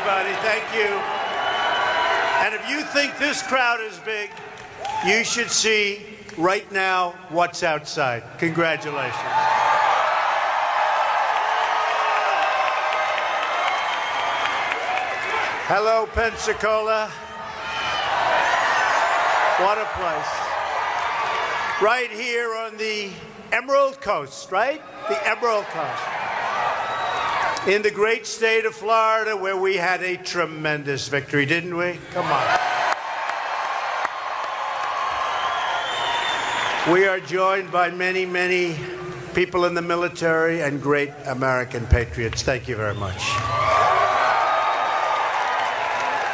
everybody. Thank you. And if you think this crowd is big, you should see right now what's outside. Congratulations. Hello, Pensacola. What a place. Right here on the Emerald Coast, right? The Emerald Coast. In the great state of Florida, where we had a tremendous victory, didn't we? Come on. We are joined by many, many people in the military and great American patriots. Thank you very much.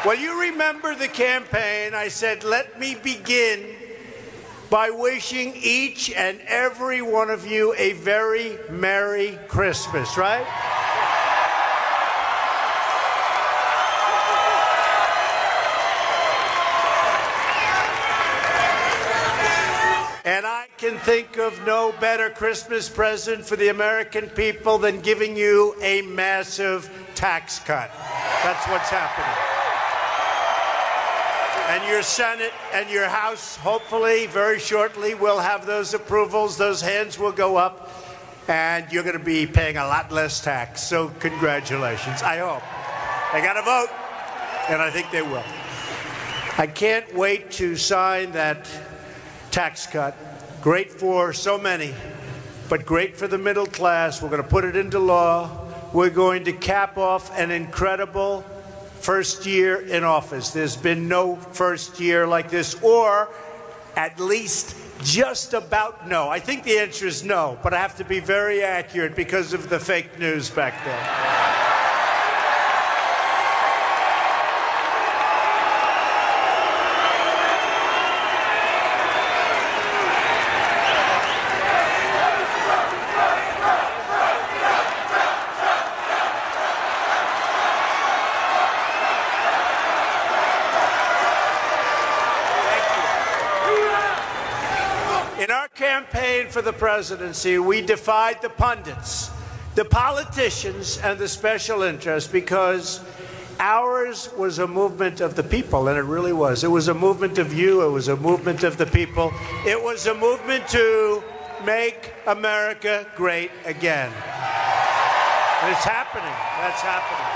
Well, you remember the campaign. I said, let me begin by wishing each and every one of you a very Merry Christmas, right? And I can think of no better Christmas present for the American people than giving you a massive tax cut. That's what's happening. And your Senate and your House, hopefully, very shortly, will have those approvals. Those hands will go up, and you're going to be paying a lot less tax. So congratulations, I hope. They got to vote, and I think they will. I can't wait to sign that tax cut. Great for so many, but great for the middle class. We're going to put it into law. We're going to cap off an incredible first year in office. There's been no first year like this, or at least just about no. I think the answer is no, but I have to be very accurate because of the fake news back then. Campaign for the presidency, we defied the pundits, the politicians, and the special interests, because ours was a movement of the people, and it really was. It was a movement of you. It was a movement of the people. It was a movement to make America great again. And it's happening. That's happening.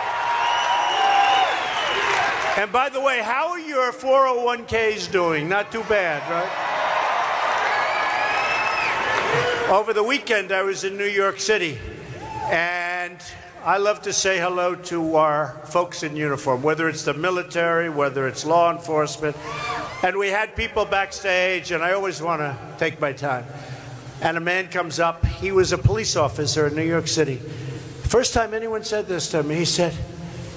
And by the way, how are your 401ks doing? Not too bad, right? Over the weekend, I was in New York City, and I love to say hello to our folks in uniform, whether it's the military, whether it's law enforcement. And we had people backstage, and I always want to take my time. And a man comes up. He was a police officer in New York City. First time anyone said this to me, he said,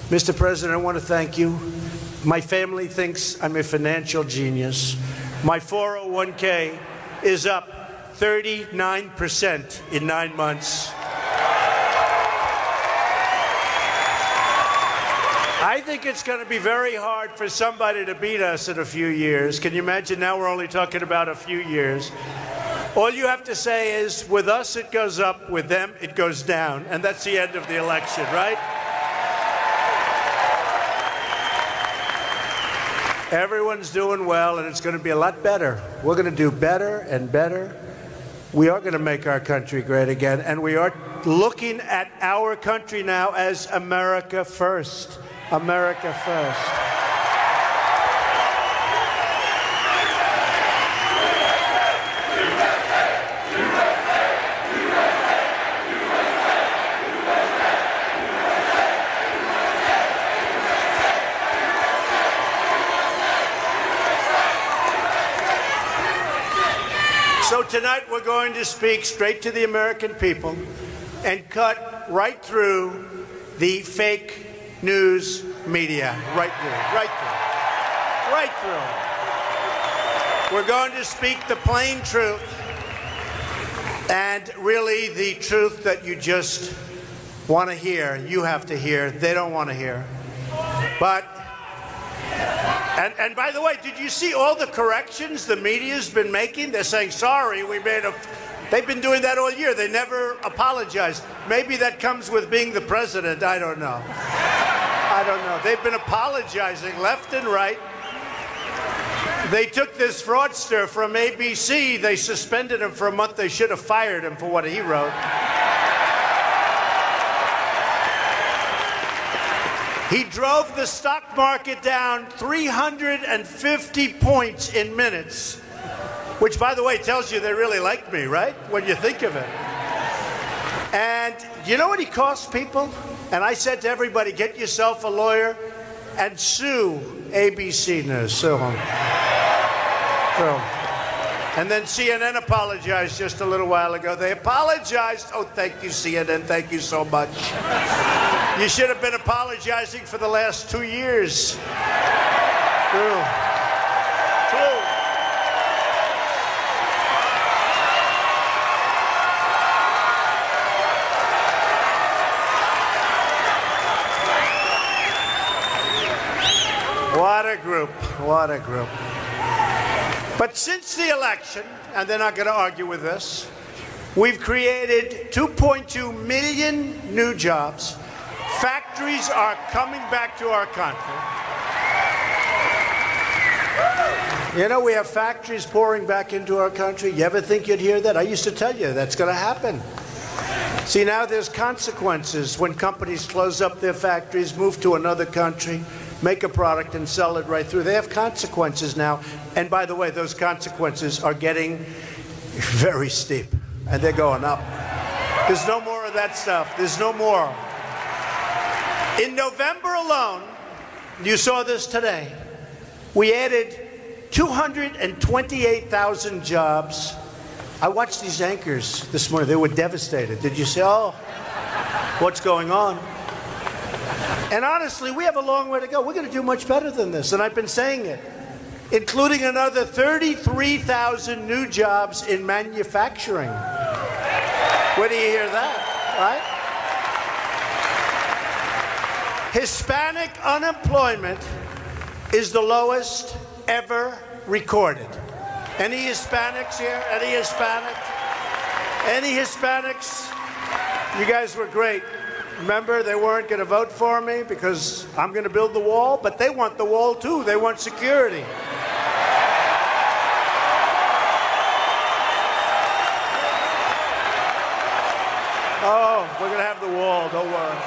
"Mr. President, I want to thank you. My family thinks I'm a financial genius. My 401k is up 39% in 9 months. I think it's going to be very hard for somebody to beat us in a few years. Can you imagine? Now we're only talking about a few years. All you have to say is, with us it goes up, with them it goes down. And that's the end of the election, right? Everyone's doing well, and it's going to be a lot better. We're going to do better and better. We are going to make our country great again, and we are looking at our country now as America first. America first. So tonight we're going to speak straight to the American people and cut right through the fake news media. Right through. Right through. Right through. We're going to speak the plain truth, and really the truth that you just want to hear. You have to hear. They don't want to hear. But And by the way, did you see all the corrections the media's been making? They're saying, sorry, we made a... They've been doing that all year. They never apologized. Maybe that comes with being the president. I don't know. I don't know. They've been apologizing left and right. They took this fraudster from ABC. They suspended him for a month. They should have fired him for what he wrote. He drove the stock market down 350 points in minutes, which, by the way, tells you they really like me, right? When you think of it. And you know what he cost people? And I said to everybody, get yourself a lawyer and sue ABC News. Sue him. And then CNN apologized just a little while ago. They apologized. Oh, thank you, CNN. Thank you so much. You should have been apologizing for the last 2 years. True. True. What a group. What a group. But since the election, and they're not going to argue with this, we've created 2.2 million new jobs. Factories are coming back to our country. You know, we have factories pouring back into our country. You ever think you'd hear that? I used to tell you that's going to happen. See, now there's consequences when companies close up their factories, move to another country, make a product and sell it right through. They have consequences now. And by the way, those consequences are getting very steep. And they're going up. There's no more of that stuff. There's no more. In November alone, you saw this today, we added 228,000 jobs. I watched these anchors this morning. They were devastated. Did you say, oh, what's going on? And honestly, we have a long way to go. We're going to do much better than this, and I've been saying it, including another 33,000 new jobs in manufacturing. Where do you hear that, right? Hispanic unemployment is the lowest ever recorded. Any Hispanics here? Any Hispanics? Any Hispanics? You guys were great. Remember, they weren't going to vote for me because I'm going to build the wall, but they want the wall too. They want security. Oh, we're going to have the wall. Don't worry.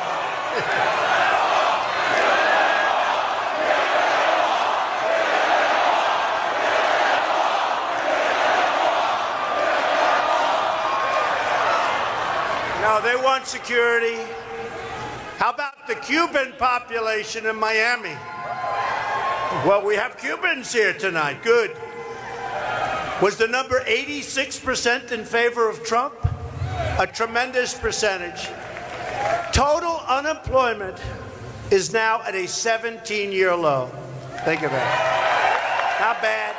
No, they want security. How about the Cuban population in Miami? Well, we have Cubans here tonight. Good. Was the number 86% in favor of Trump? A tremendous percentage. Total unemployment is now at a 17-year low. Think of it. Not bad.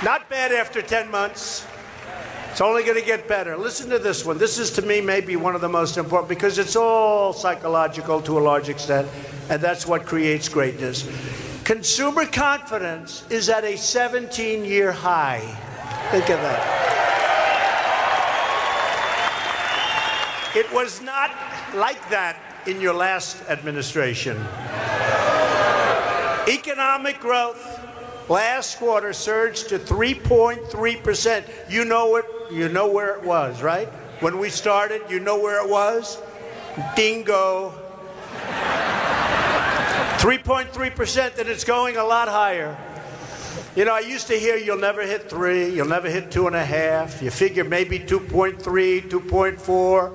Not bad after 10 months. It's only going to get better. Listen to this one. This is, to me, maybe one of the most important because it's all psychological to a large extent, and that's what creates greatness. Consumer confidence is at a 17-year high. Think of that. It was not like that in your last administration. Economic growth last quarter surged to 3.3%. You know it. You know where it was, right? When we started, you know where it was? Dingo. 3.3%, and it's going a lot higher. You know, I used to hear you'll never hit 3, you'll never hit 2.5. You figure maybe 2.3, 2.4.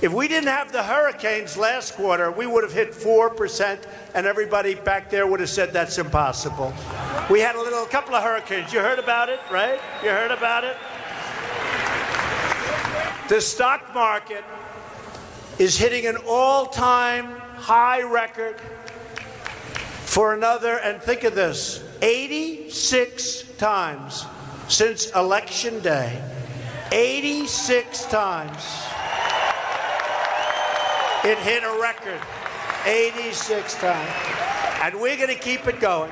If we didn't have the hurricanes last quarter, we would have hit 4%, and everybody back there would have said that's impossible. We had a couple of hurricanes. You heard about it, right? You heard about it? The stock market is hitting an all-time high record for another, and think of this, 86 times since Election Day. 86 times. It hit a record 86 times. And we're going to keep it going.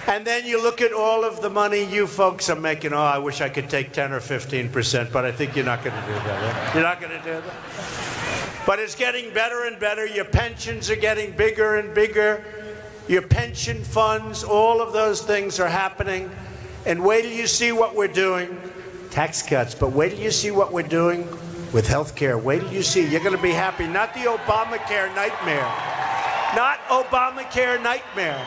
And then you look at all of the money you folks are making. Oh, I wish I could take 10 or 15%, but I think you're not going to do that. Right? You're not going to do that. But it's getting better and better. Your pensions are getting bigger and bigger. Your pension funds, all of those things are happening. And wait till you see what we're doing. Tax cuts, but wait till you see what we're doing with health care. Wait till you see. You're going to be happy. Not the Obamacare nightmare. Not Obamacare nightmare.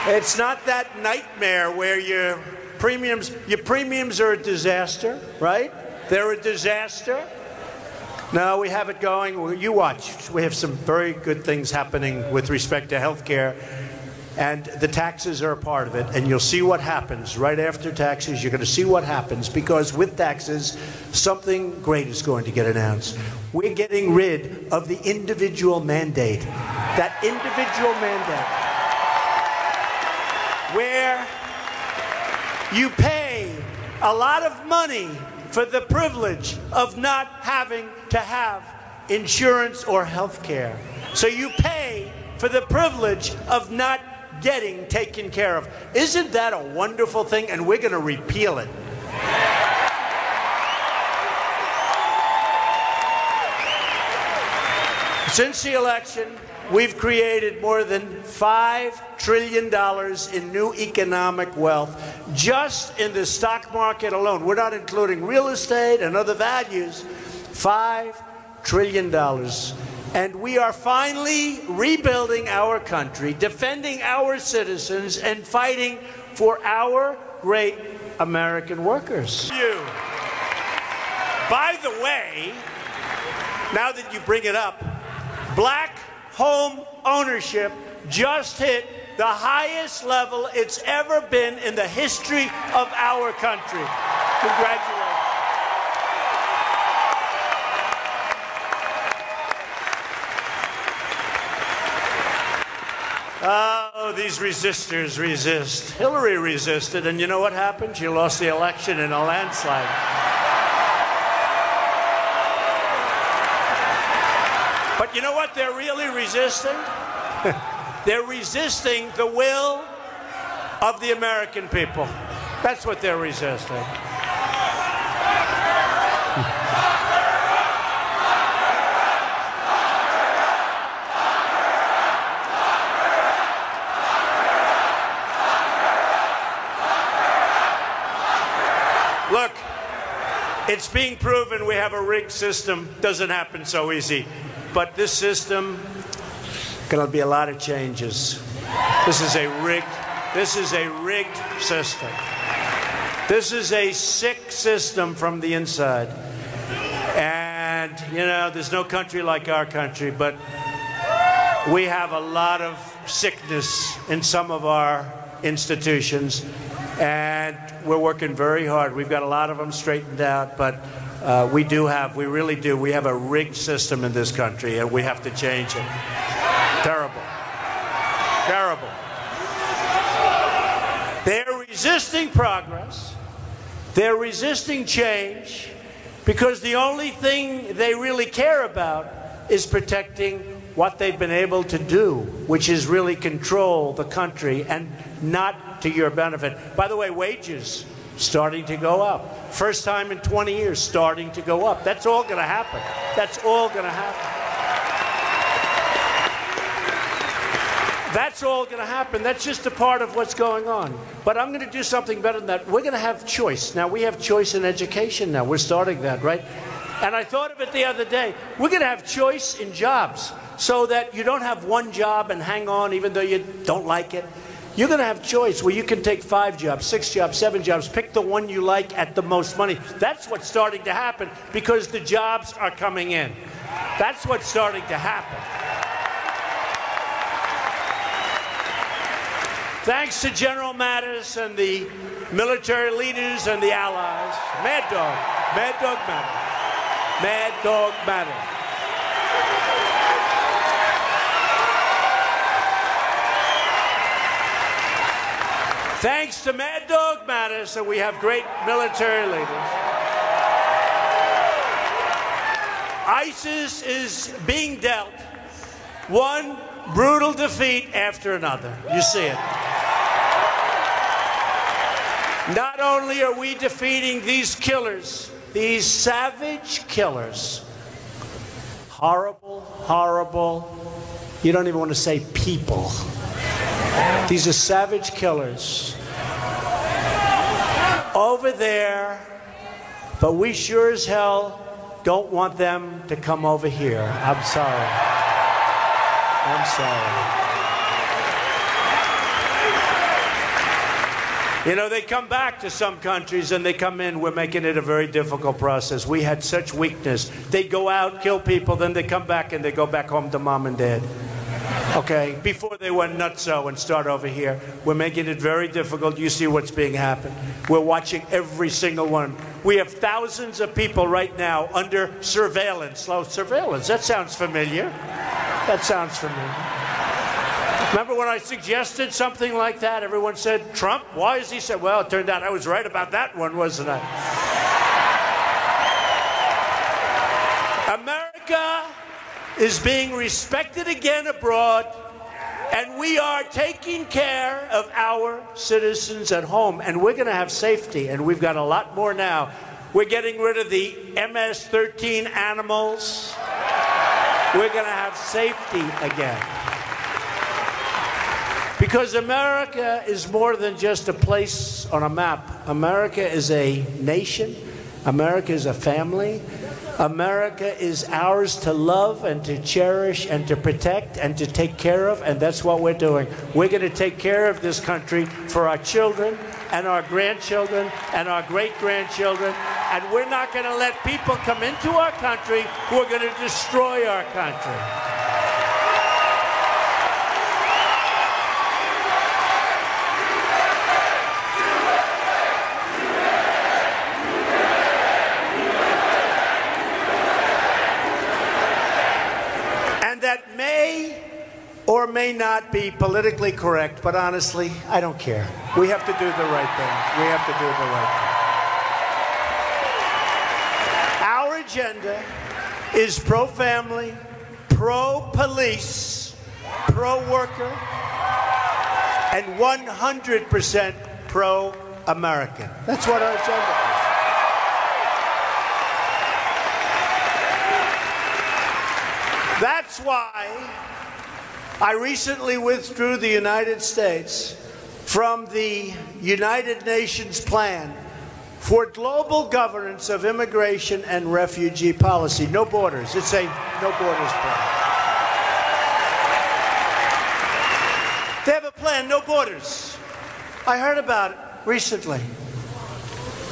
It's not that nightmare where your premiums are a disaster, right? They're a disaster. No, we have it going. You watch. We have some very good things happening with respect to health care. And the taxes are a part of it. And you'll see what happens right after taxes. You're going to see what happens, because with taxes, something great is going to get announced. We're getting rid of the individual mandate. That individual mandate, where you pay a lot of money for the privilege of not having to have insurance or health care. So you pay for the privilege of not getting taken care of. Isn't that a wonderful thing? And we're going to repeal it. Since the election, we've created more than $5 trillion in new economic wealth just in the stock market alone. We're not including real estate and other values. $5 trillion. And we are finally rebuilding our country, defending our citizens, and fighting for our great American workers. By the way, now that you bring it up, black home ownership just hit the highest level it's ever been in the history of our country. Congratulations. Oh, these resistors resist. Hillary resisted, and you know what happened? She lost the election in a landslide. But you know what they're really resisting? They're resisting the will of the American people. That's what they're resisting. Look, it's being proven we have a rigged system. Doesn't happen so easy. But this system, going to be a lot of changes. This is a rigged system. This is a sick system from the inside. And, you know, there's no country like our country, but we have a lot of sickness in some of our institutions. And we're working very hard. We've got a lot of them straightened out, but we really do. We have a rigged system in this country, and we have to change it. Terrible. Terrible. They're resisting progress. They're resisting change because the only thing they really care about is protecting what they've been able to do, which is really control the country and not to your benefit. By the way, wages starting to go up. First time in 20 years starting to go up. That's all going to happen. That's all going to happen. That's all going to happen. That's just a part of what's going on. But I'm going to do something better than that. We're going to have choice. Now, we have choice in education now. We're starting that, right? And I thought of it the other day. We're going to have choice in jobs so that you don't have one job and hang on even though you don't like it. You're going to have choice where you can take 5 jobs, 6 jobs, 7 jobs, pick the one you like at the most money. That's what's starting to happen because the jobs are coming in. That's what's starting to happen. Thanks to General Mattis and the military leaders and the allies. Mad Dog. Mad Dog Mattis. Mad Dog Mattis. Thanks to Mad Dog Mattis, and we have great military leaders. ISIS is being dealt one brutal defeat after another. You see it. Not only are we defeating these killers, these savage killers horrible, horrible, you don't even want to say people. These are savage killers over there, but we sure as hell don't want them to come over here. I'm sorry. I'm sorry. You know, they come back to some countries and they come in. We're making it a very difficult process. We had such weakness. They go out, kill people, then they come back and they go back home to mom and dad. Okay? Before they went nutso and start over here. We're making it very difficult. You see what's being happened. We're watching every single one. We have thousands of people right now under surveillance. Slow surveillance. That sounds familiar. That sounds familiar. Remember when I suggested something like that? Everyone said, Trump? Why is he said? Well, it turned out I was right about that one, wasn't I? America is being respected again abroad, and we are taking care of our citizens at home, and we're going to have safety, and we've got a lot more now. We're getting rid of the MS-13 animals. We're going to have safety again. Because America is more than just a place on a map. America is a nation. America is a family. America is ours to love and to cherish and to protect and to take care of, and that's what we're doing. We're going to take care of this country for our children and our grandchildren and our great-grandchildren, and we're not going to let people come into our country who are going to destroy our country. That may or may not be politically correct, but honestly, I don't care. We have to do the right thing. We have to do the right thing. Our agenda is pro-family, pro-police, pro-worker, and 100% pro-American. That's what our agenda is. That's why I recently withdrew the United States from the United Nations plan for global governance of immigration and refugee policy. No borders. It's a no borders plan. They have a plan, no borders. I heard about it recently.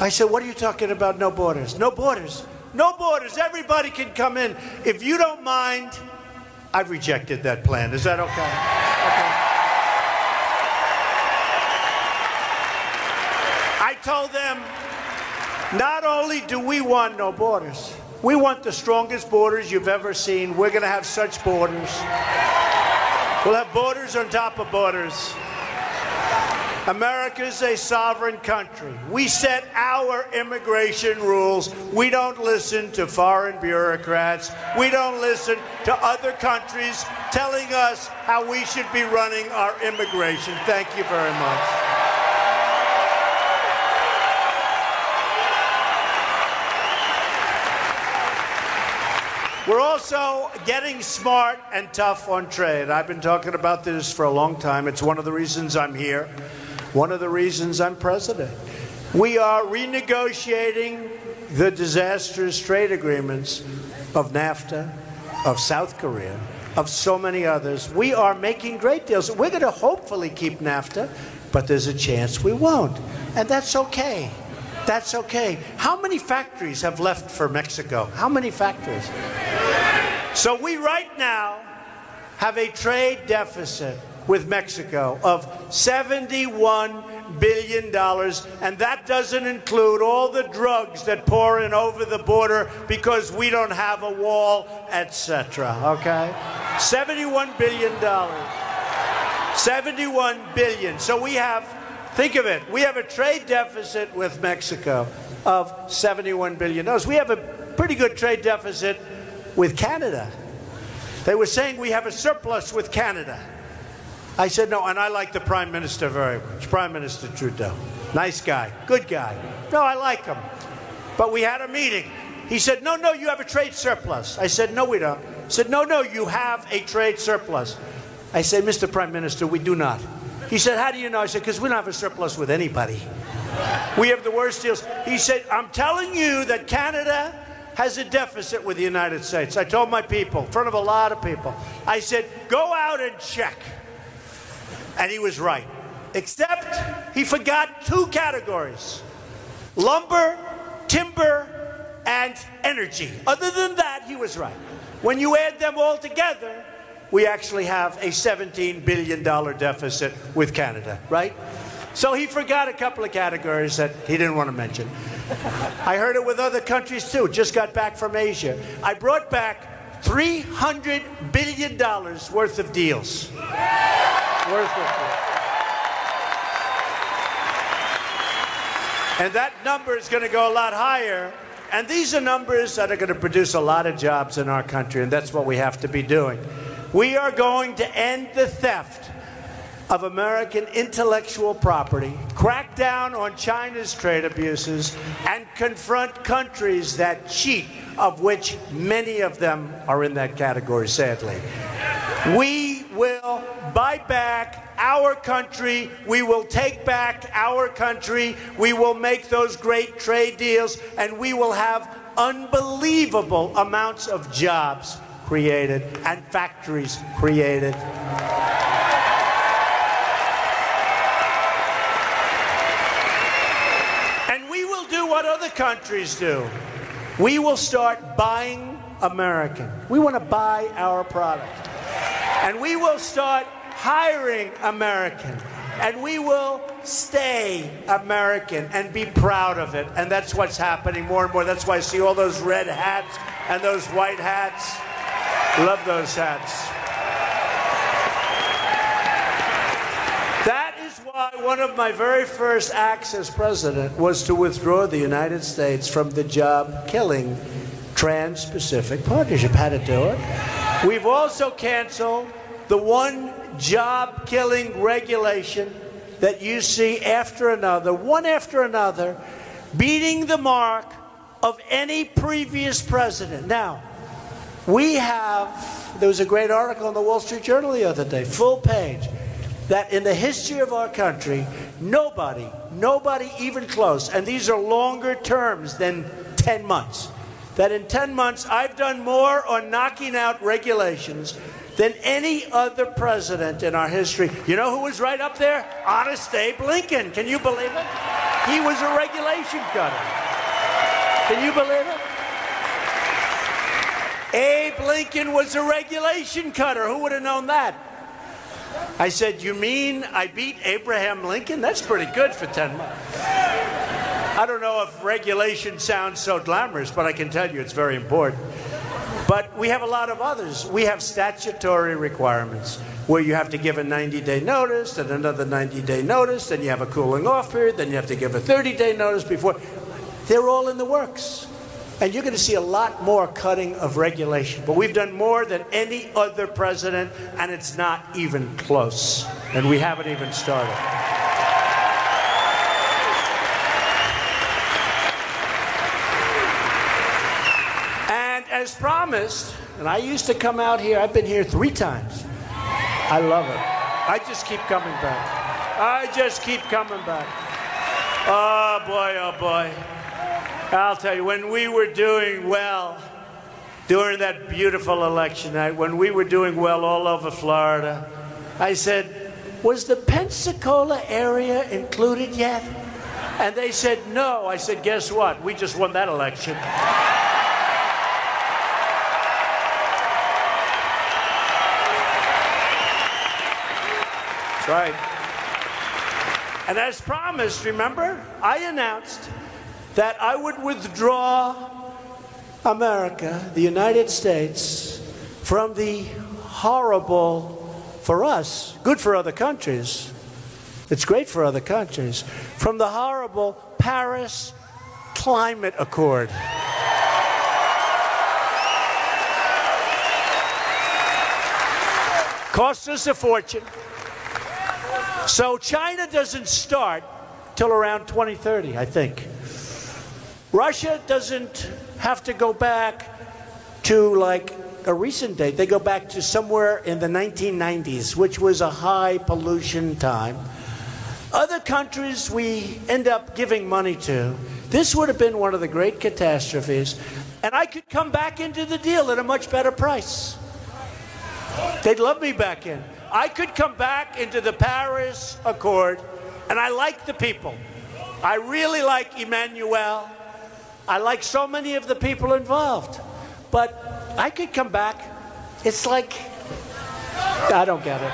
I said, what are you talking about, no borders? No borders. No borders. Everybody can come in. If you don't mind, I've rejected that plan. Is that okay? Okay. I told them, not only do we want no borders, we want the strongest borders you've ever seen. We're going to have such borders. We'll have borders on top of borders. America's a sovereign country. We set our immigration rules. We don't listen to foreign bureaucrats. We don't listen to other countries telling us how we should be running our immigration. Thank you very much. We're also getting smart and tough on trade. I've been talking about this for a long time. It's one of the reasons I'm here. One of the reasons I'm president. We are renegotiating the disastrous trade agreements of NAFTA, of South Korea, of so many others. We are making great deals. We're going to hopefully keep NAFTA, but there's a chance we won't. And that's okay. That's okay. How many factories have left for Mexico? How many factories? So we right now have a trade deficit with Mexico of $71 billion, and that doesn't include all the drugs that pour in over the border because we don't have a wall, etc. Okay? $71 billion. $71 billion. So we have, think of it, we have a trade deficit with Mexico of $71 billion. We have a pretty good trade deficit with Canada. They were saying we have a surplus with Canada. I said, no, and I like the Prime Minister very much, Prime Minister Trudeau. Nice guy, good guy. No, I like him. But we had a meeting. He said, no, you have a trade surplus. I said, no, we don't. Said, no, no, you have a trade surplus. I said, Mr. Prime Minister, we do not. He said, how do you know? I said, because we don't have a surplus with anybody. We have the worst deals. He said, I'm telling you that Canada has a deficit with the United States. I told my people, in front of a lot of people, I said, go out and check. And he was right. Except he forgot two categories: lumber, timber, and energy. Other than that, he was right. When you add them all together, we actually have a $17 billion deficit with Canada, right? So he forgot a couple of categories that he didn't want to mention. I heard it with other countries too. Just got back from Asia. I brought back $300 billion worth of deals. And that number is going to go a lot higher. And these are numbers that are going to produce a lot of jobs in our country, and that's what we have to be doing. We are going to end the theft of American intellectual property, crack down on China's trade abuses, and confront countries that cheat, of which many of them are in that category, sadly. We will buy back our country. We will take back our country. We will make those great trade deals, and we will have unbelievable amounts of jobs created and factories created. And we will do what other countries do. We will start buying American. We want to buy our product. And we will start hiring American. And we will stay American and be proud of it. And that's what's happening more and more. That's why I see all those red hats and those white hats. Love those hats. That is why one of my very first acts as president was to withdraw the United States from the job-killing Trans-Pacific Partnership. Had to do it. We've also canceled the one job-killing regulation that you see after another, one after another, beating the mark of any previous president. Now, there was a great article in the Wall Street Journal the other day, full page, that in the history of our country, nobody even close, and these are longer terms than 10 months, that in 10 months I've done more on knocking out regulations than any other president in our history. You know who was right up there? Honest Abe Lincoln. Can you believe it? He was a regulation cutter. Can you believe it? Abe Lincoln was a regulation cutter. Who would have known that? I said, you mean I beat Abraham Lincoln? That's pretty good for 10 months. I don't know if regulation sounds so glamorous, but I can tell you it's very important. But we have a lot of others. We have statutory requirements where you have to give a 90-day notice, then another 90-day notice, then you have a cooling off period, then you have to give a 30-day notice before. They're all in the works. And you're going to see a lot more cutting of regulation. But we've done more than any other president, and it's not even close. And we haven't even started. And as promised, and I used to come out here, I've been here 3 times. I love it. I just keep coming back. I just keep coming back. Oh, boy, oh, boy. I'll tell you, when we were doing well during that beautiful election night, when we were doing well all over Florida, I said, was the Pensacola area included yet? And they said, no. I said, guess what? We just won that election. That's right. And as promised, remember, I announced that I would withdraw America, the United States, from the horrible, for us, good for other countries, it's great for other countries, from the horrible Paris Climate Accord. Cost us a fortune. So China doesn't start till around 2030, I think. Russia doesn't have to go back to like a recent date. They go back to somewhere in the 1990s, which was a high pollution time. Other countries we end up giving money to, this would have been one of the great catastrophes, and I could come back into the deal at a much better price. They'd love me back in. I could come back into the Paris Accord, and I like the people. I really like Emmanuel. I like so many of the people involved. But I could come back. It's like, I don't get it.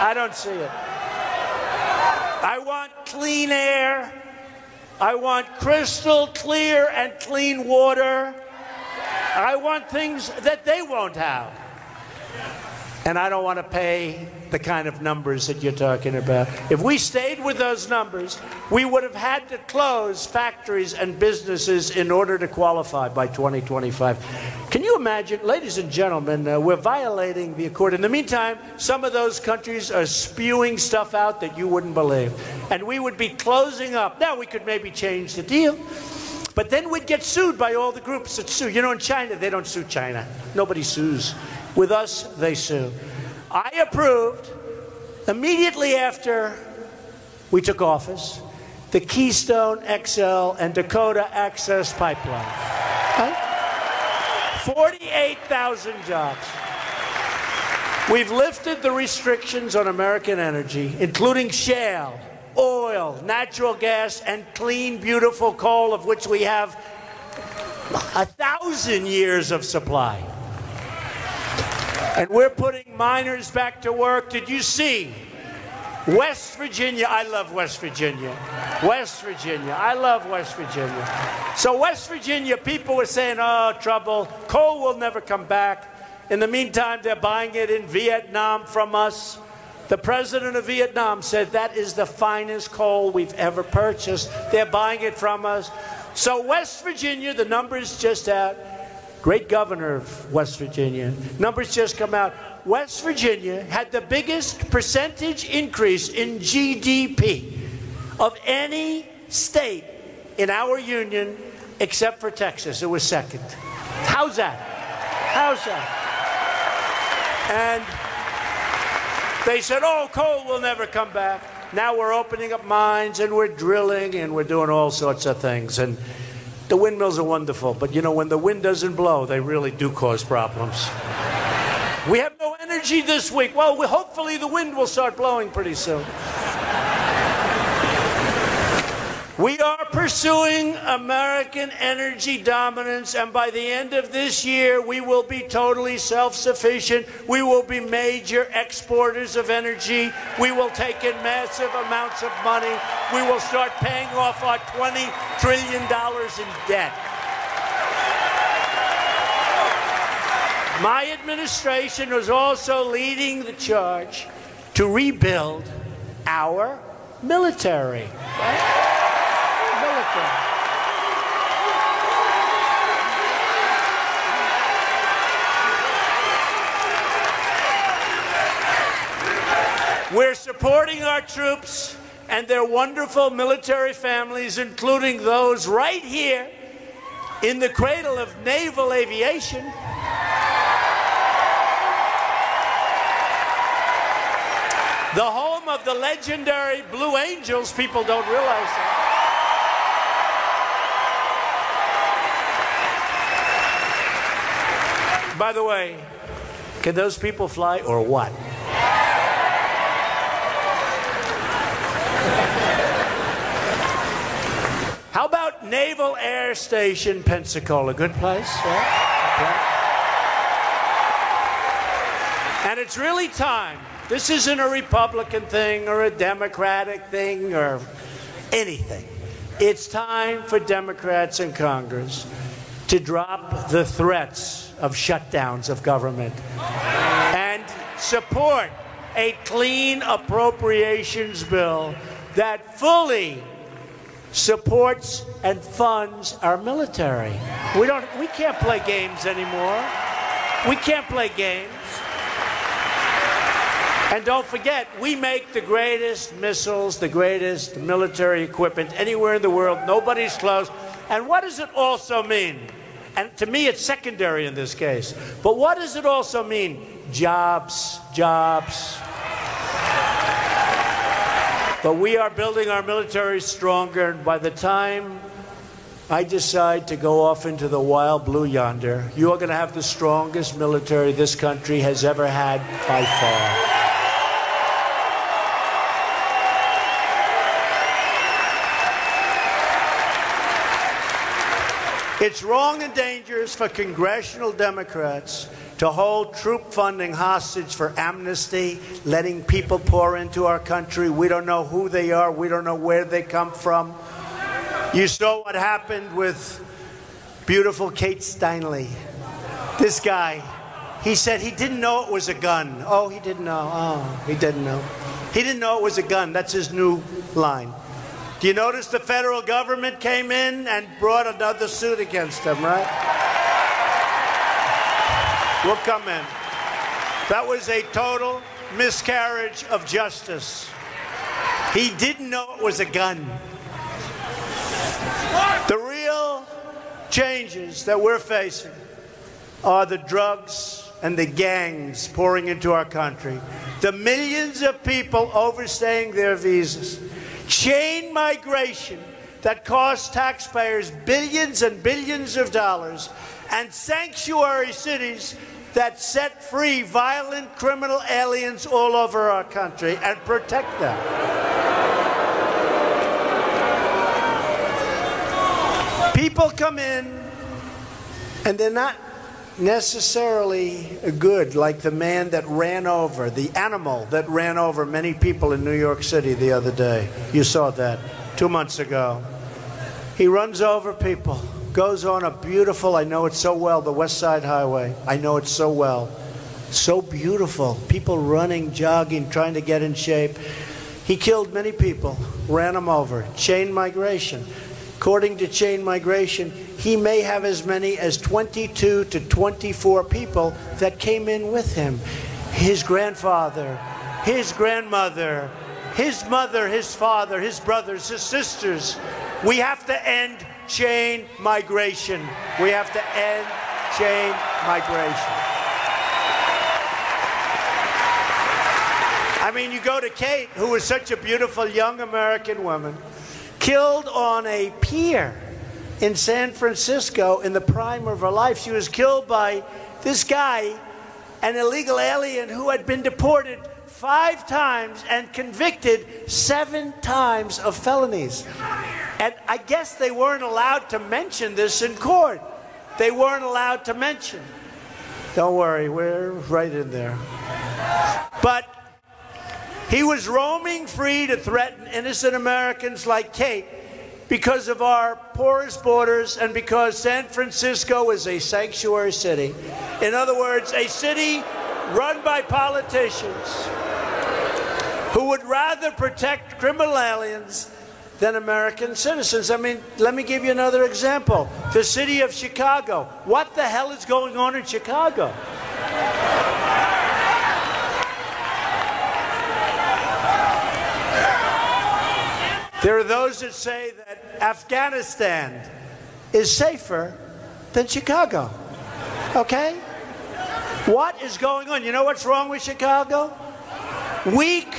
I don't see it. I want clean air. I want crystal clear and clean water. I want things that they won't have. And I don't want to pay the kind of numbers that you're talking about. If we stayed with those numbers, we would have had to close factories and businesses in order to qualify by 2025. Can you imagine, ladies and gentlemen, we're violating the accord. In the meantime, some of those countries are spewing stuff out that you wouldn't believe. And we would be closing up. Now, we could maybe change the deal. But then we'd get sued by all the groups that sue. You know, in China, they don't sue China. Nobody sues. With us, they sue. I approved, immediately after we took office, the Keystone XL and Dakota Access Pipeline. Right? 48,000 jobs. We've lifted the restrictions on American energy, including shale, oil, natural gas, and clean, beautiful coal, of which we have 1,000 years of supply. And we're putting miners back to work. Did you see West Virginia? I love West Virginia. West Virginia. I love West Virginia. So West Virginia, people were saying, oh, trouble. Coal will never come back. In the meantime, they're buying it in Vietnam from us. The president of Vietnam said that is the finest coal we've ever purchased. They're buying it from us. So West Virginia, the numbers just out. Great governor of West Virginia. Numbers just come out. West Virginia had the biggest percentage increase in GDP of any state in our union except for Texas. It was second. How's that? How's that? And they said, oh, coal will never come back. Now we're opening up mines and we're drilling and we're doing all sorts of things. And the windmills are wonderful, but you know, when the wind doesn't blow, they really do cause problems. We have no energy this week. Well, hopefully the wind will start blowing pretty soon. We are pursuing American energy dominance, and by the end of this year, we will be totally self-sufficient. We will be major exporters of energy. We will take in massive amounts of money. We will start paying off our $20 trillion in debt. My administration was also leading the charge to rebuild our military. Right? We're supporting our troops and their wonderful military families, including those right here in the cradle of naval aviation. The home of the legendary Blue Angels. People don't realize that. By the way, can those people fly or what? How about Naval Air Station Pensacola? Good place, right? And it's really time. This isn't a Republican thing or a Democratic thing or anything. It's time for Democrats in Congress to drop the threats of shutdowns of government and support a clean appropriations bill that fully supports and funds our military. We can't play games anymore. We can't play games. And don't forget, we make the greatest missiles, the greatest military equipment anywhere in the world. Nobody's close. And what does it also mean? And to me, it's secondary in this case. But what does it also mean? Jobs, jobs. But we are building our military stronger, and by the time I decide to go off into the wild blue yonder, you are going to have the strongest military this country has ever had by far. It's wrong and dangerous for congressional Democrats to hold troop funding hostage for amnesty, letting people pour into our country. We don't know who they are. We don't know where they come from. You saw what happened with beautiful Kate Steinle. This guy, he said he didn't know it was a gun. Oh, he didn't know. Oh, he didn't know. He didn't know it was a gun. That's his new line. Do you notice the federal government came in and brought another suit against him, right? We'll come in. That was a total miscarriage of justice. He didn't know it was a gun. The real changes that we're facing are the drugs and the gangs pouring into our country, the millions of people overstaying their visas, chain migration that costs taxpayers billions and billions of dollars, and sanctuary cities that set free violent criminal aliens all over our country and protect them. People come in and they're not necessarily good, like the man that ran over, the animal that ran over many people in New York City the other day. You saw that 2 months ago. He runs over people, goes on a beautiful, I know it so well, the West Side Highway. I know it so well. So beautiful. People running, jogging, trying to get in shape. He killed many people, ran them over. Chain migration. According to chain migration, he may have as many as 22 to 24 people that came in with him. His grandfather, his grandmother, his mother, his father, his brothers, his sisters. We have to end chain migration. We have to end chain migration. I mean, you go to Kate, who was such a beautiful young American woman, killed on a pier in San Francisco in the prime of her life. She was killed by this guy, an illegal alien who had been deported 5 times and convicted 7 times of felonies. And I guess they weren't allowed to mention this in court. They weren't allowed to mention. Don't worry, we're right in there. But he was roaming free to threaten innocent Americans like Kate because of our porous borders and because San Francisco is a sanctuary city. In other words, a city run by politicians who would rather protect criminal aliens than American citizens. I mean, let me give you another example. The city of Chicago. What the hell is going on in Chicago? There are those that say that Afghanistan is safer than Chicago. Okay? What is going on? You know what's wrong with Chicago? Weak,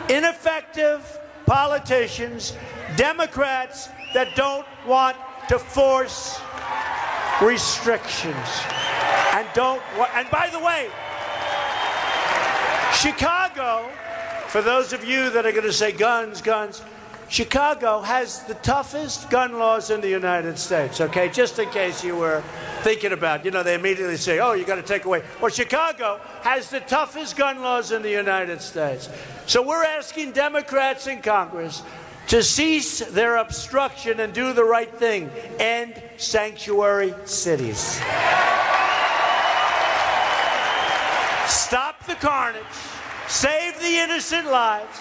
ineffective politicians, Democrats that don't want to force restrictions and don't want, and by the way, Chicago, for those of you that are going to say guns, guns, Chicago has the toughest gun laws in the United States, okay? Just in case you were thinking about, you know, they immediately say, oh, you got to take away. Well, Chicago has the toughest gun laws in the United States. So we're asking Democrats in Congress to cease their obstruction and do the right thing. End sanctuary cities. Stop the carnage. Save the innocent lives.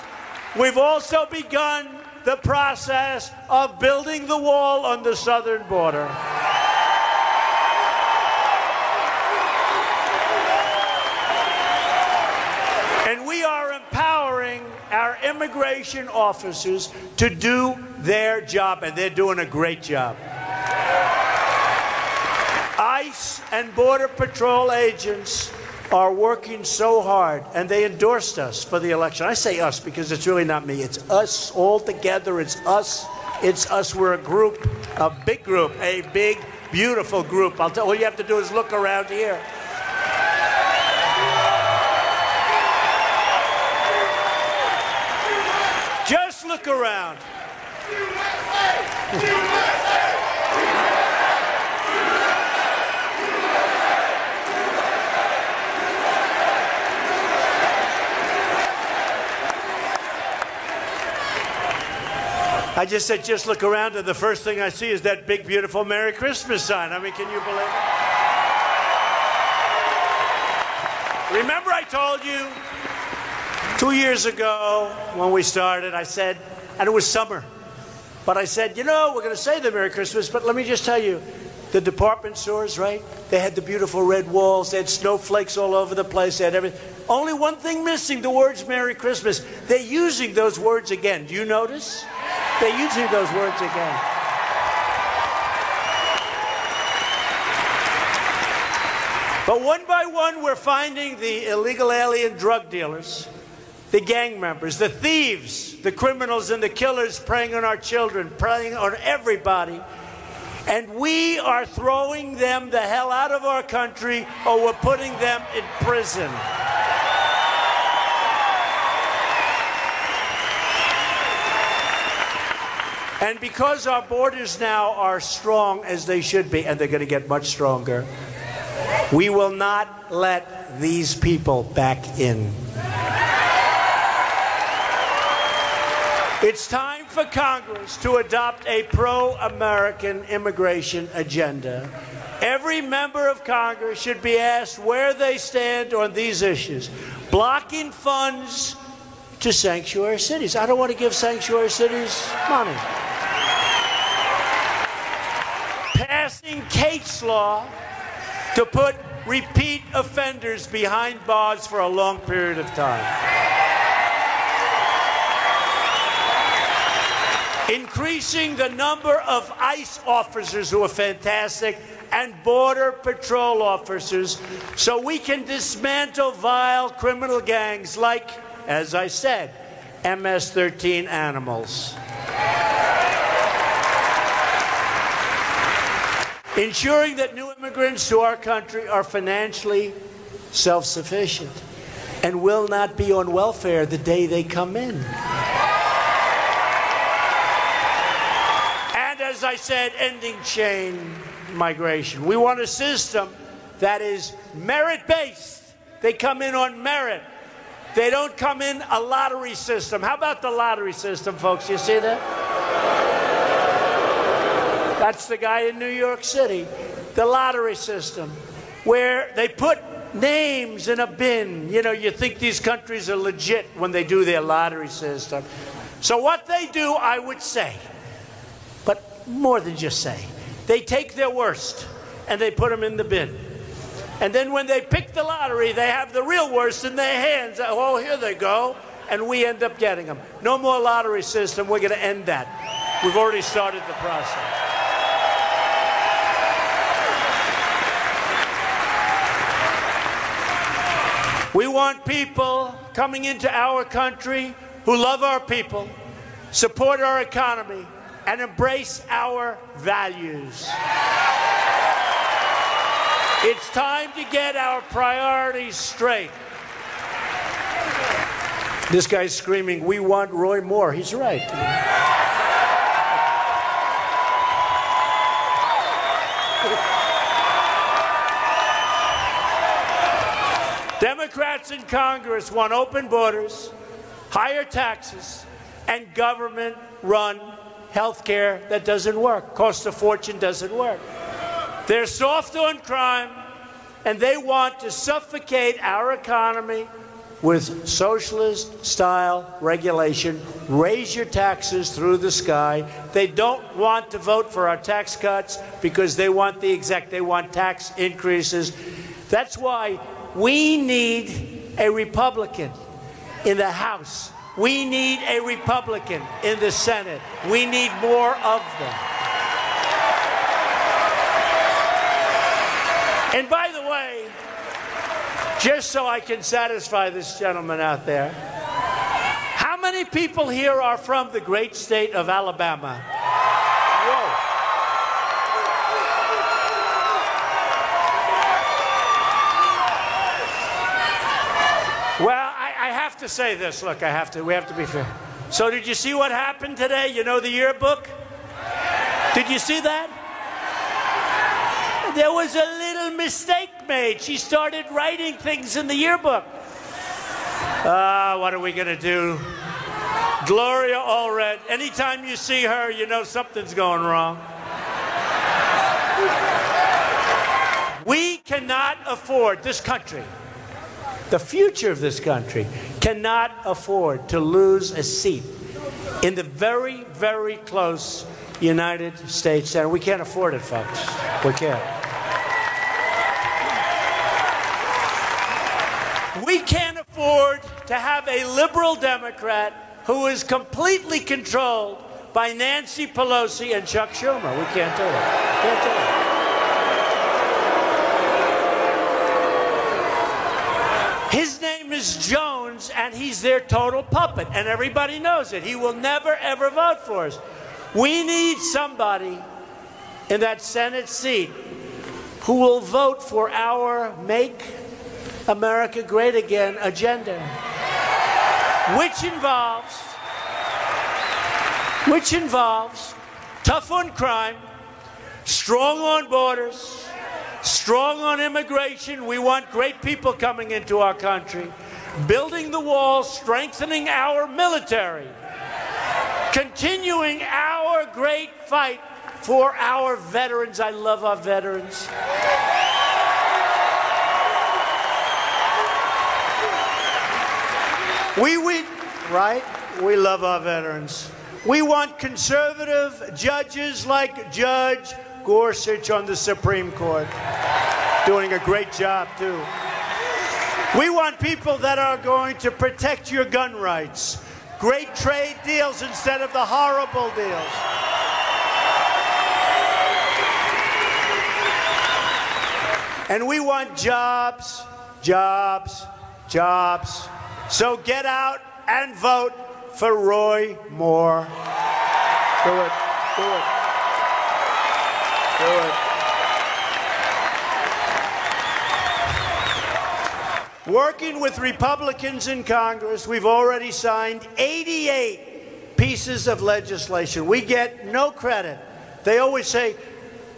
We've also begun the process of building the wall on the southern border. And we are empowering our immigration officers to do their job, and they're doing a great job. ICE and Border Patrol agents are working so hard, and they endorsed us for the election. I say us because it's really not me. It's us all together. It's us. It's us. We're a group, a big group, a big, beautiful group. I'll tell you, all you have to do is look around here. Just look around. I just said, just look around, and the first thing I see is that big, beautiful Merry Christmas sign. I mean, can you believe it? Remember I told you 2 years ago when we started, I said, and it was summer, but I said, you know, we're going to say the Merry Christmas, but let me just tell you, the department stores, right? They had the beautiful red walls. They had snowflakes all over the place. They had everything. Only one thing missing, the words Merry Christmas. They're using those words again. Do you notice? They're using those words again. But one by one, we're finding the illegal alien drug dealers, the gang members, the thieves, the criminals and the killers preying on our children, preying on everybody. And we are throwing them the hell out of our country, or we're putting them in prison. And because our borders now are strong as they should be, and they're going to get much stronger, we will not let these people back in. It's time for Congress to adopt a pro-American immigration agenda. Every member of Congress should be asked where they stand on these issues. Blocking funds to sanctuary cities. I don't want to give sanctuary cities money. Passing case law to put repeat offenders behind bars for a long period of time. Increasing the number of ICE officers, who are fantastic, and Border Patrol officers, so we can dismantle vile criminal gangs like, as I said, MS-13 animals. Ensuring that new immigrants to our country are financially self-sufficient and will not be on welfare the day they come in. And as I said, ending chain migration. We want a system that is merit-based. They come in on merit. They don't come in a lottery system. How about the lottery system, folks? You see that? That's the guy in New York City. The lottery system, where they put names in a bin. You know, you think these countries are legit when they do their lottery system. So what they do, I would say, but more than just say, they take their worst and they put them in the bin. And then when they pick the lottery, they have the real worst in their hands. Oh, here they go. And we end up getting them. No more lottery system. We're going to end that. We've already started the process. We want people coming into our country who love our people, support our economy, and embrace our values. It's time to get our priorities straight. This guy's screaming, "We want Roy Moore." He's right. Democrats in Congress want open borders, higher taxes, and government-run health care that doesn't work. Costs a fortune, doesn't work. They're soft on crime, and they want to suffocate our economy with socialist-style regulation. Raise your taxes through the sky. They don't want to vote for our tax cuts because they want they want tax increases. That's why we need a Republican in the House. We need a Republican in the Senate. We need more of them. And by the way, just so I can satisfy this gentleman out there, how many people here are from the great state of Alabama? Whoa. Well, I have to say this. Look, we have to be fair. So did you see what happened today? You know the yearbook? Did you see that? There was a little mistake made. She started writing things in the yearbook. What are we going to do? Gloria Allred, anytime you see her, you know something's going wrong. We cannot afford, this country, the future of this country, cannot afford to lose a seat in the very, very close United States Senate. We can't afford it, folks. We can't. We can't afford to have a liberal Democrat who is completely controlled by Nancy Pelosi and Chuck Schumer. We can't do it. Can't do it. His name is Jones, and he's their total puppet, and everybody knows it. He will never, ever vote for us. We need somebody in that Senate seat who will vote for our Make America Great Again agenda, which involves tough on crime, strong on borders, strong on immigration. We want great people coming into our country, building the wall, strengthening our military, continuing our great fight for our veterans. I love our veterans. We love our veterans. We want conservative judges like Judge Gorsuch on the Supreme Court, doing a great job, too. We want people that are going to protect your gun rights. Great trade deals instead of the horrible deals. And we want jobs, jobs, jobs. So get out and vote for Roy Moore. Do it. Do it. Do it. Working with Republicans in Congress, we've already signed 88 pieces of legislation. We get no credit. They always say,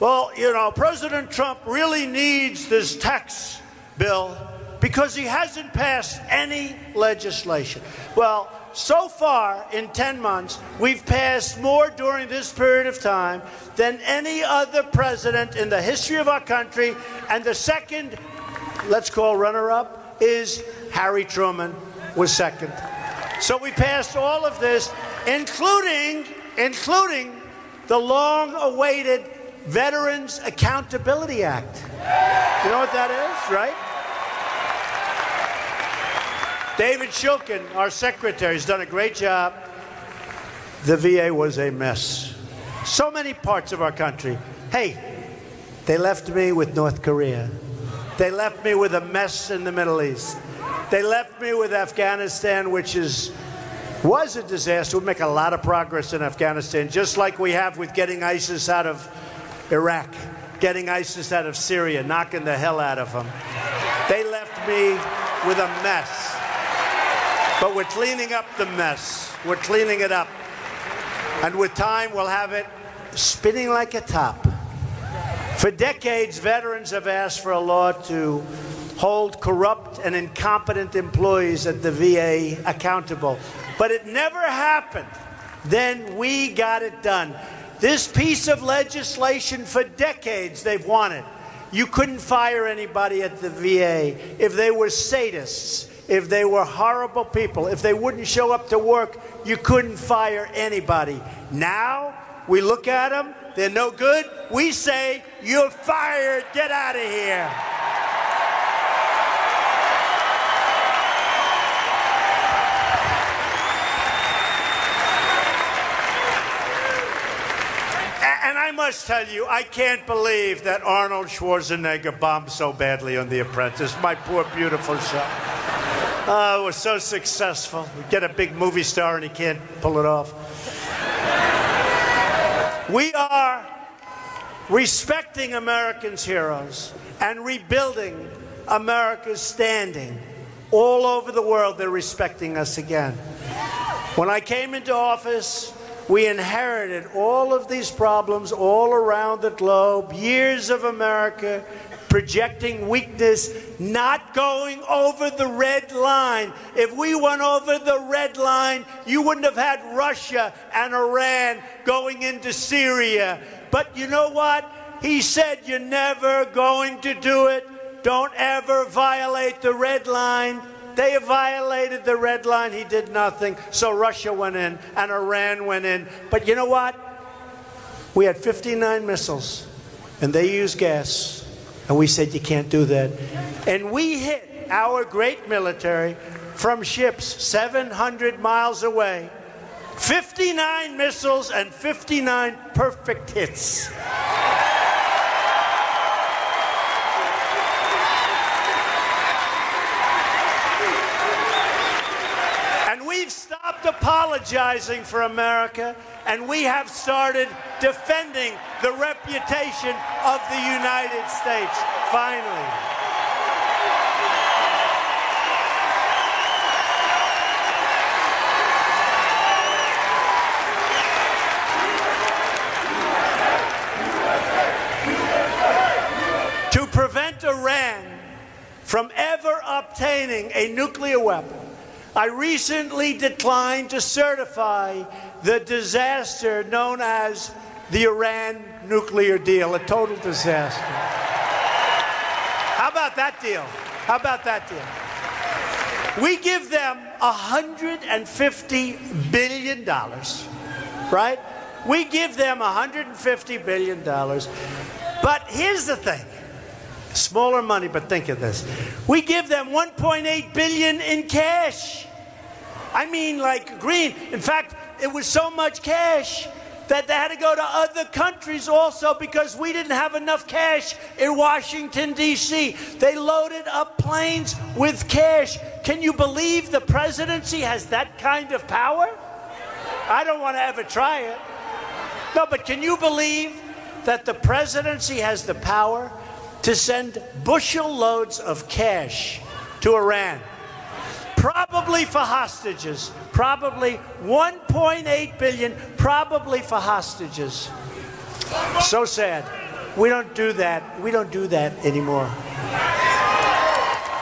well, you know, President Trump really needs this tax bill because he hasn't passed any legislation. Well, so far in 10 months, we've passed more during this period of time than any other president in the history of our country. And the second, let's call runner-up, is Harry Truman was second. So we passed all of this, including the long-awaited Veterans Accountability Act. You know what that is, right? David Shulkin, our secretary, has done a great job. The VA was a mess. So many parts of our country. Hey, they left me with North Korea. They left me with a mess in the Middle East. They left me with Afghanistan, which was a disaster. We'll make a lot of progress in Afghanistan, just like we have with getting ISIS out of Iraq, getting ISIS out of Syria, knocking the hell out of them. They left me with a mess. But we're cleaning up the mess. We're cleaning it up. And with time, we'll have it spinning like a top. For decades, veterans have asked for a law to hold corrupt and incompetent employees at the VA accountable. But it never happened. Then we got it done. This piece of legislation, for decades, they've wanted. You couldn't fire anybody at the VA if they were sadists, if they were horrible people, if they wouldn't show up to work. You couldn't fire anybody. Now, we look at them, they're no good. We say, you're fired, get out of here. And I must tell you, I can't believe that Arnold Schwarzenegger bombed so badly on The Apprentice. My poor, beautiful show. It was so successful. We get a big movie star and he can't pull it off. We are respecting Americans' heroes and rebuilding America's standing. All over the world, they're respecting us again. When I came into office, we inherited all of these problems all around the globe, years of America projecting weakness, not going over the red line. If we went over the red line, you wouldn't have had Russia and Iran going into Syria. But you know what? He said, you're never going to do it. Don't ever violate the red line. They violated the red line. He did nothing. So Russia went in and Iran went in. But you know what? We had 59 missiles and they used gas. And we said, you can't do that. And we hit our great military from ships 700 miles away. 59 missiles and 59 perfect hits. We've stopped apologizing for America, and we have started defending the reputation of the United States, finally. To prevent Iran from ever obtaining a nuclear weapon, I recently declined to certify the disaster known as the Iran nuclear deal, a total disaster. How about that deal? How about that deal? We give them $150 billion, right? We give them $150 billion. But here's the thing. Smaller money, but think of this. We give them $1.8 billion in cash. I mean, like green. In fact, it was so much cash that they had to go to other countries also because we didn't have enough cash in Washington, D.C. They loaded up planes with cash. Can you believe the presidency has that kind of power? I don't want to ever try it. No, but can you believe that the presidency has the power to send bushel loads of cash to Iran, probably for hostages, probably $1.8 billion, probably for hostages. So sad. We don't do that. We don't do that anymore.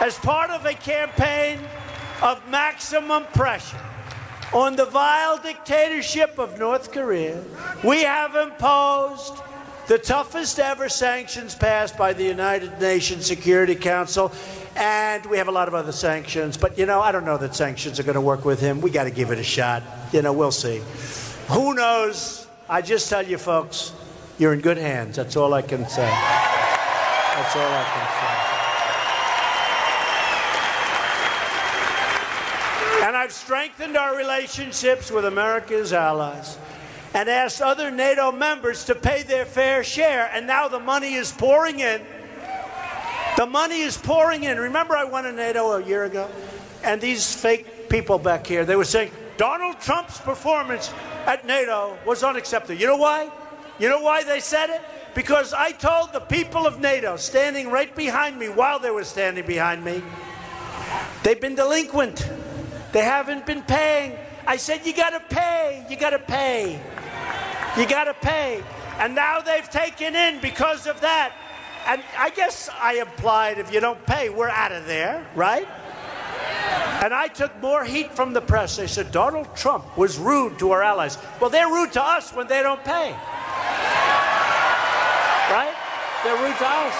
As part of a campaign of maximum pressure on the vile dictatorship of North Korea, we have imposed the toughest ever sanctions passed by the United Nations Security Council, and we have a lot of other sanctions. But, you know, I don't know that sanctions are going to work with him. We got to give it a shot. You know, we'll see. Who knows? I just tell you, folks, you're in good hands. That's all I can say. That's all I can say. And I've strengthened our relationships with America's allies and asked other NATO members to pay their fair share. And now the money is pouring in. The money is pouring in. Remember I went to NATO a year ago? And these fake people back here, they were saying, Donald Trump's performance at NATO was unacceptable. You know why? You know why they said it? Because I told the people of NATO, standing right behind me while they were standing behind me, they've been delinquent. They haven't been paying. I said, you got to pay. You got to pay. You got to pay. And now they've taken in because of that. And I guess I implied if you don't pay, we're out of there, right? And I took more heat from the press. They said Donald Trump was rude to our allies. Well, they're rude to us when they don't pay. Right? They're rude to us.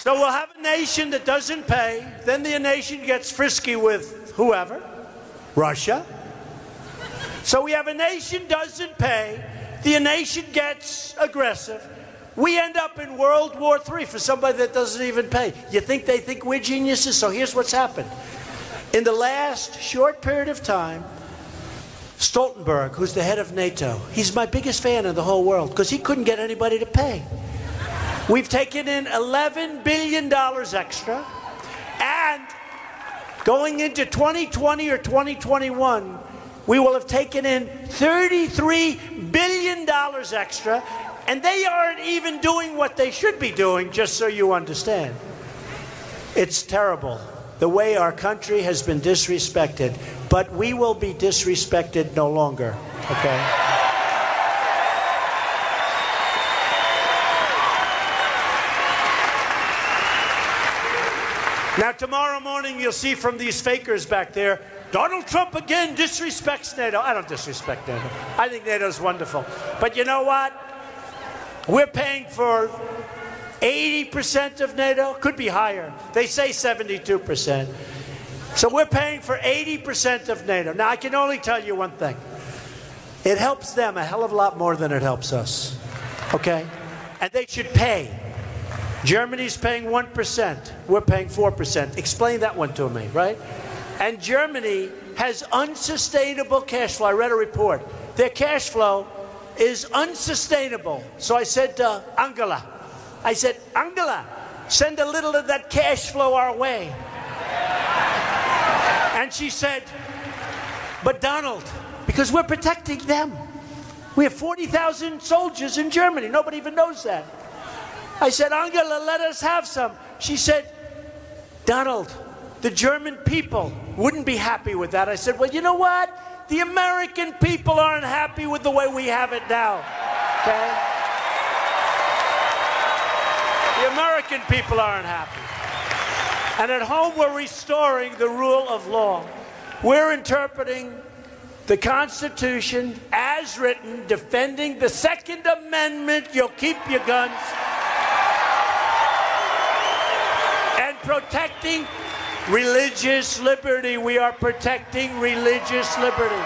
So we'll have a nation that doesn't pay. Then the nation gets frisky with whoever. Russia. So we have a nation doesn't pay. The nation gets aggressive. We end up in World War III for somebody that doesn't even pay. You think they think we're geniuses? So here's what's happened. In the last short period of time, Stoltenberg, who's the head of NATO, he's my biggest fan in the whole world because he couldn't get anybody to pay. We've taken in $11 billion extra, and going into 2020 or 2021, we will have taken in $33 billion extra, and they aren't even doing what they should be doing, just so you understand. It's terrible, the way our country has been disrespected, but we will be disrespected no longer, okay? Now, tomorrow morning, you'll see from these fakers back there, Donald Trump again disrespects NATO. I don't disrespect NATO. I think NATO's wonderful. But you know what? We're paying for 80% of NATO. Could be higher. They say 72%. So we're paying for 80% of NATO. Now, I can only tell you one thing. It helps them a hell of a lot more than it helps us. Okay? And they should pay. Germany's paying 1%. We're paying 4%. Explain that one to me, right? And Germany has unsustainable cash flow. I read a report. Their cash flow is unsustainable. So I said to Angela, Angela, send a little of that cash flow our way. And she said, but Donald, because we're protecting them. We have 40,000 soldiers in Germany. Nobody even knows that. I said, Angela, let us have some. She said, Donald, the German people wouldn't be happy with that. I said, well, you know what? The American people aren't happy with the way we have it now. Okay? The American people aren't happy. And at home, we're restoring the rule of law. We're interpreting the Constitution as written, defending the Second Amendment. You'll keep your guns. And protecting religious liberty. We are protecting religious liberty.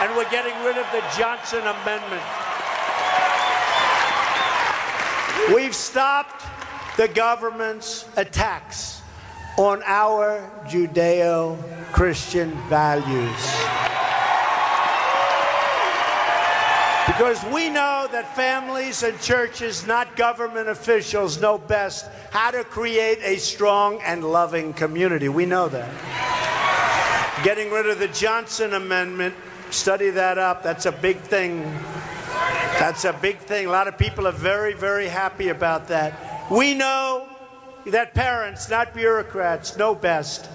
And we're getting rid of the Johnson Amendment. We've stopped the government's attacks on our Judeo-Christian values. Because we know that families and churches, not government officials, know best how to create a strong and loving community. We know that. Getting rid of the Johnson Amendment, study that up, that's a big thing. That's a big thing. A lot of people are very, very happy about that. We know that parents, not bureaucrats, know best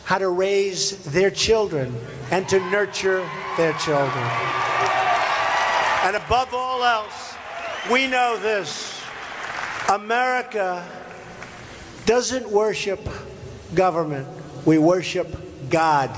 how to raise their children and to nurture their children. And above all else, we know this. America doesn't worship government. We worship God.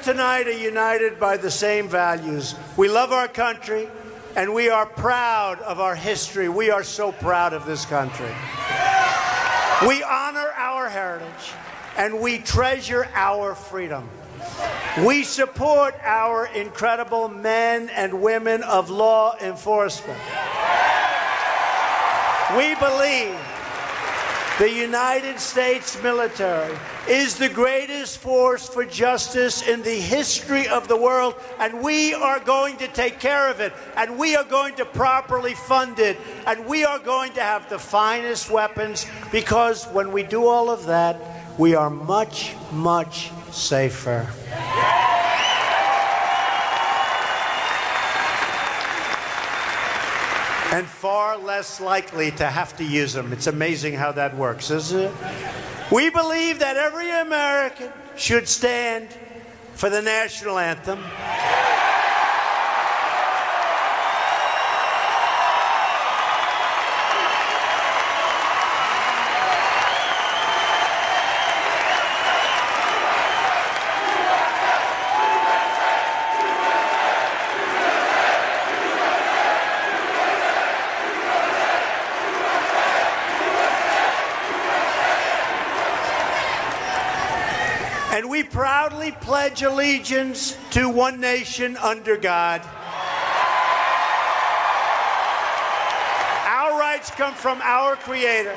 Tonight are united by the same values. We love our country, and we are proud of our history. We are so proud of this country. We honor our heritage, and we treasure our freedom. We support our incredible men and women of law enforcement. We believe the United States military is the greatest force for justice in the history of the world, and we are going to take care of it, and we are going to properly fund it, and we are going to have the finest weapons, because when we do all of that, we are much, much safer. And far less likely to have to use them. It's amazing how that works, isn't it? We believe that every American should stand for the national anthem. proudly pledge allegiance to one nation under God. Our rights come from our Creator,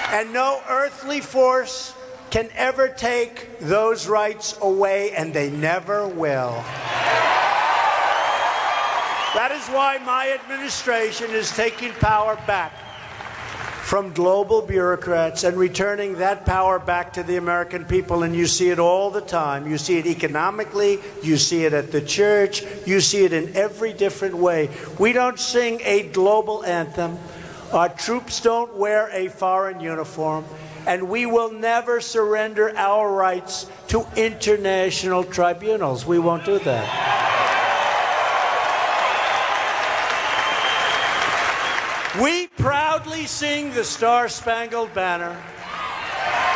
and no earthly force can ever take those rights away, and they never will. That is why my administration is taking power back from global bureaucrats and returning that power back to the American people. And you see it all the time. You see it economically. You see it at the church. You see it in every different way. We don't sing a global anthem. Our troops don't wear a foreign uniform. And we will never surrender our rights to international tribunals. We won't do that. We proudly sing the Star-Spangled Banner.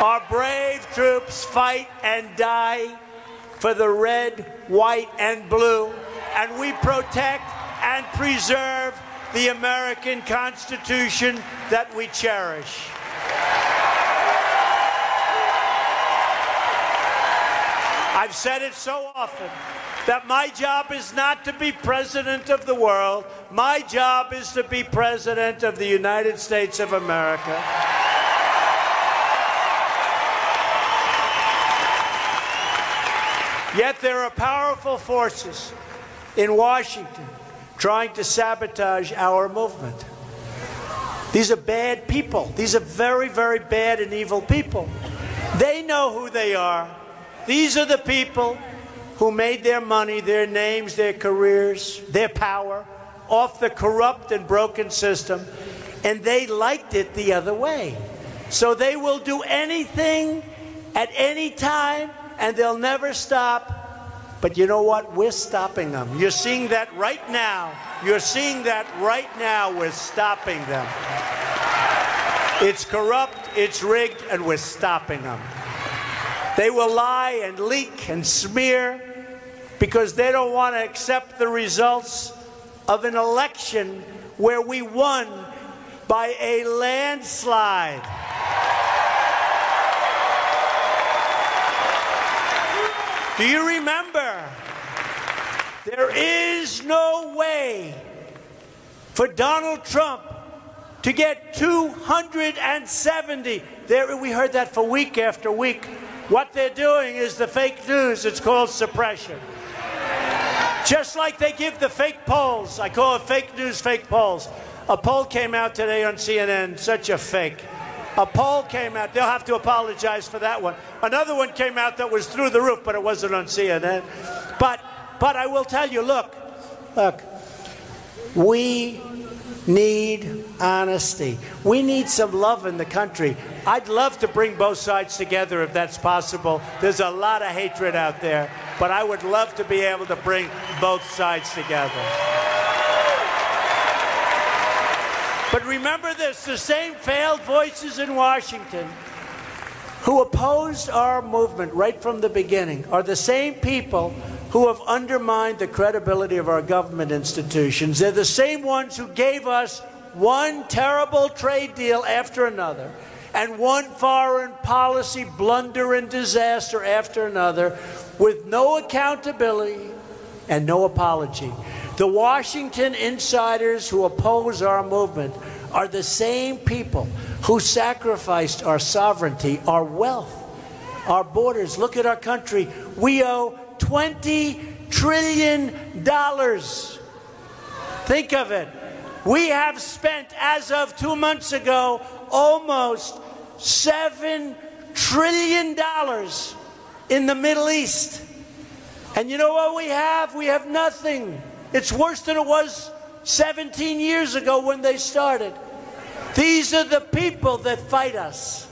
Our brave troops fight and die for the red, white, and blue. And we protect and preserve the American Constitution that we cherish. I've said it so often that my job is not to be president of the world. My job is to be president of the United States of America. Yet there are powerful forces in Washington trying to sabotage our movement. These are bad people. These are very, very bad and evil people. They know who they are. These are the people who made their money, their names, their careers, their power off the corrupt and broken system, and they liked it the other way. So they will do anything at any time, and they'll never stop. But you know what? We're stopping them. You're seeing that right now. You're seeing that right now. We're stopping them. It's corrupt, it's rigged, and we're stopping them. They will lie and leak and smear because they don't want to accept the results of an election where we won by a landslide. Do you remember? There is no way for Donald Trump to get 270. We heard that for week after week. What they're doing is the fake news. It's called suppression. Just like they give the fake polls. I call it fake news, fake polls. A poll came out today on CNN. Such a fake. A poll came out. They'll have to apologize for that one. Another one came out that was through the roof, but it wasn't on CNN. But I will tell you, look, we need honesty. We need some love in the country. I'd love to bring both sides together if that's possible. There's a lot of hatred out there, but I would love to be able to bring both sides together. But remember this, the same failed voices in Washington who opposed our movement right from the beginning are the same people who have undermined the credibility of our government institutions. They're the same ones who gave us one terrible trade deal after another and one foreign policy blunder and disaster after another with no accountability and no apology. The Washington insiders who oppose our movement are the same people who sacrificed our sovereignty, our wealth, our borders. Look at our country. We owe $20 trillion. Think of it. We have spent, as of 2 months ago, almost $7 trillion in the Middle East. And you know what we have? We have nothing. It's worse than it was 17 years ago when they started. These are the people that fight us.